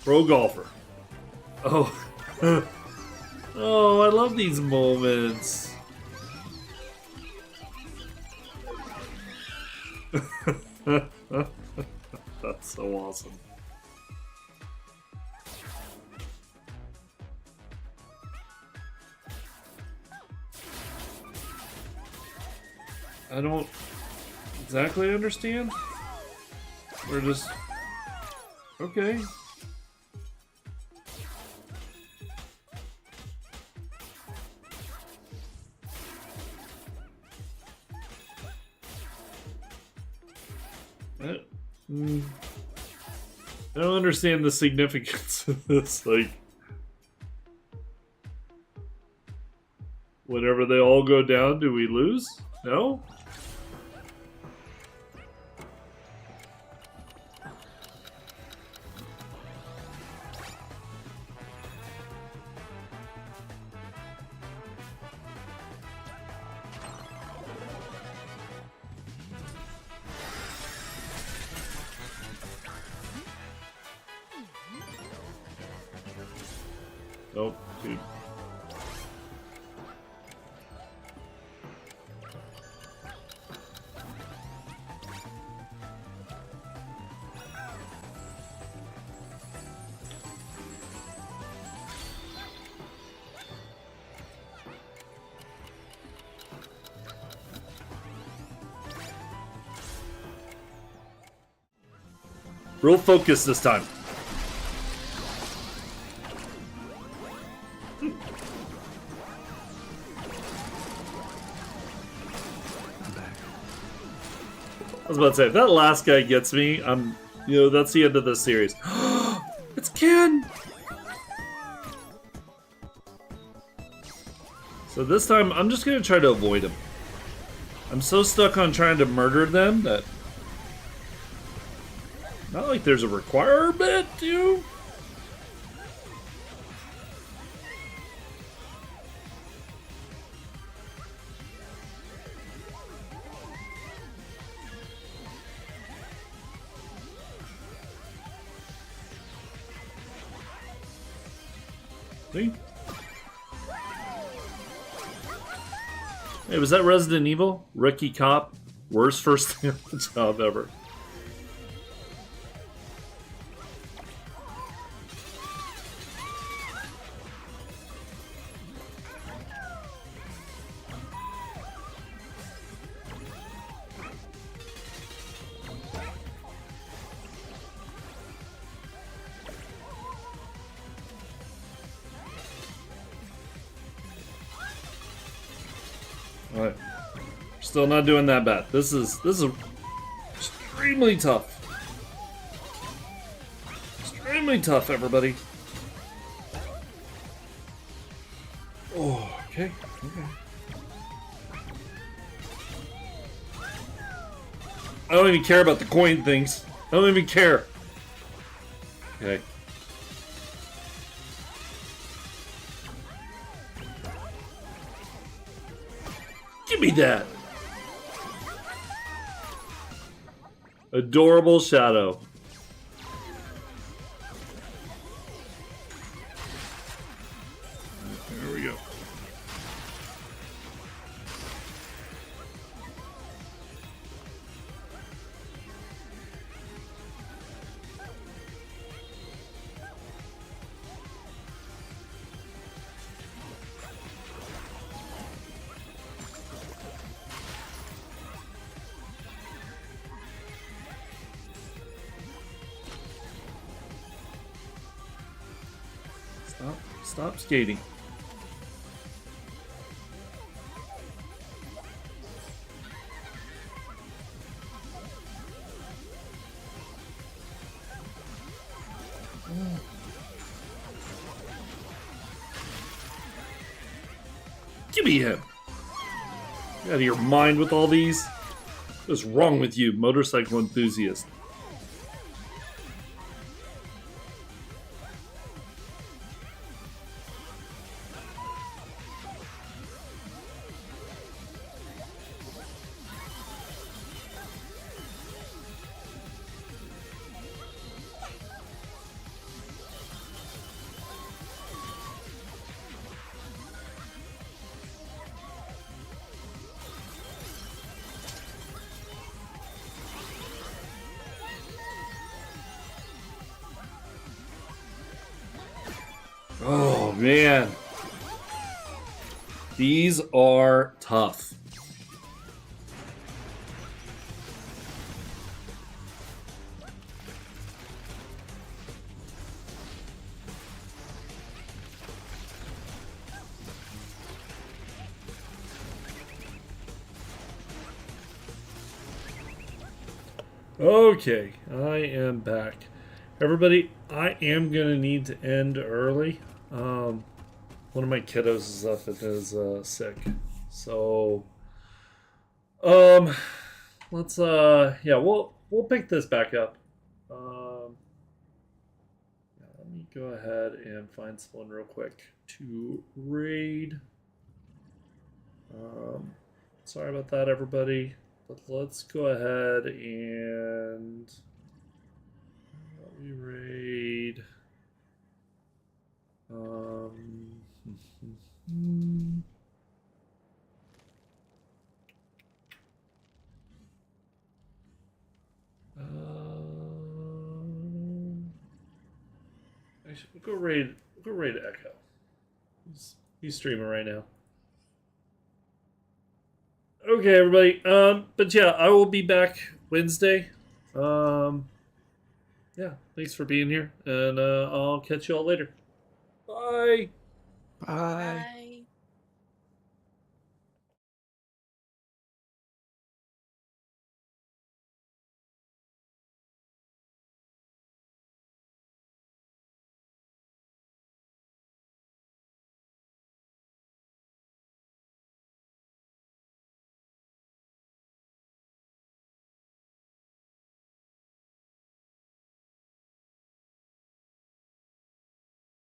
Pro golfer. Oh. Oh, I love these moments. That's so awesome. I don't exactly understand. We're just... Okay. I don't understand the significance of this. Like, whenever they all go down, do we lose? No? Nope, dude. Real focus this time. I was about to say, if that last guy gets me, that's the end of the series. It's Ken! So this time, I'm just gonna try to avoid him. I'm so stuck on trying to murder them that... Not like there's a requirement to... See? Hey, was that Resident Evil? Rookie cop? Worst first day on the job ever. Alright. Still not doing that bad. This is extremely tough. extremely tough, everybody. Oh, okay. I don't even care about the coin things. I don't even care. Okay. Give me that. Adorable shadow. There we go. Stop skating. Give me him. You out of your mind with all these? What's wrong with you, motorcycle enthusiast? Oh, man. These are tough. Okay, I am back. Everybody, I am going to need to end early. One of my kiddos is up and is sick. So, let's, yeah, we'll pick this back up. Yeah, let me go ahead and find someone real quick to raid. Sorry about that, everybody. But let's go ahead and we raid. Actually, we'll go raid Echo. He's streaming right now. Okay, everybody. But yeah, I will be back Wednesday. Yeah, thanks for being here, and I'll catch you all later. Bye. Bye. Bye.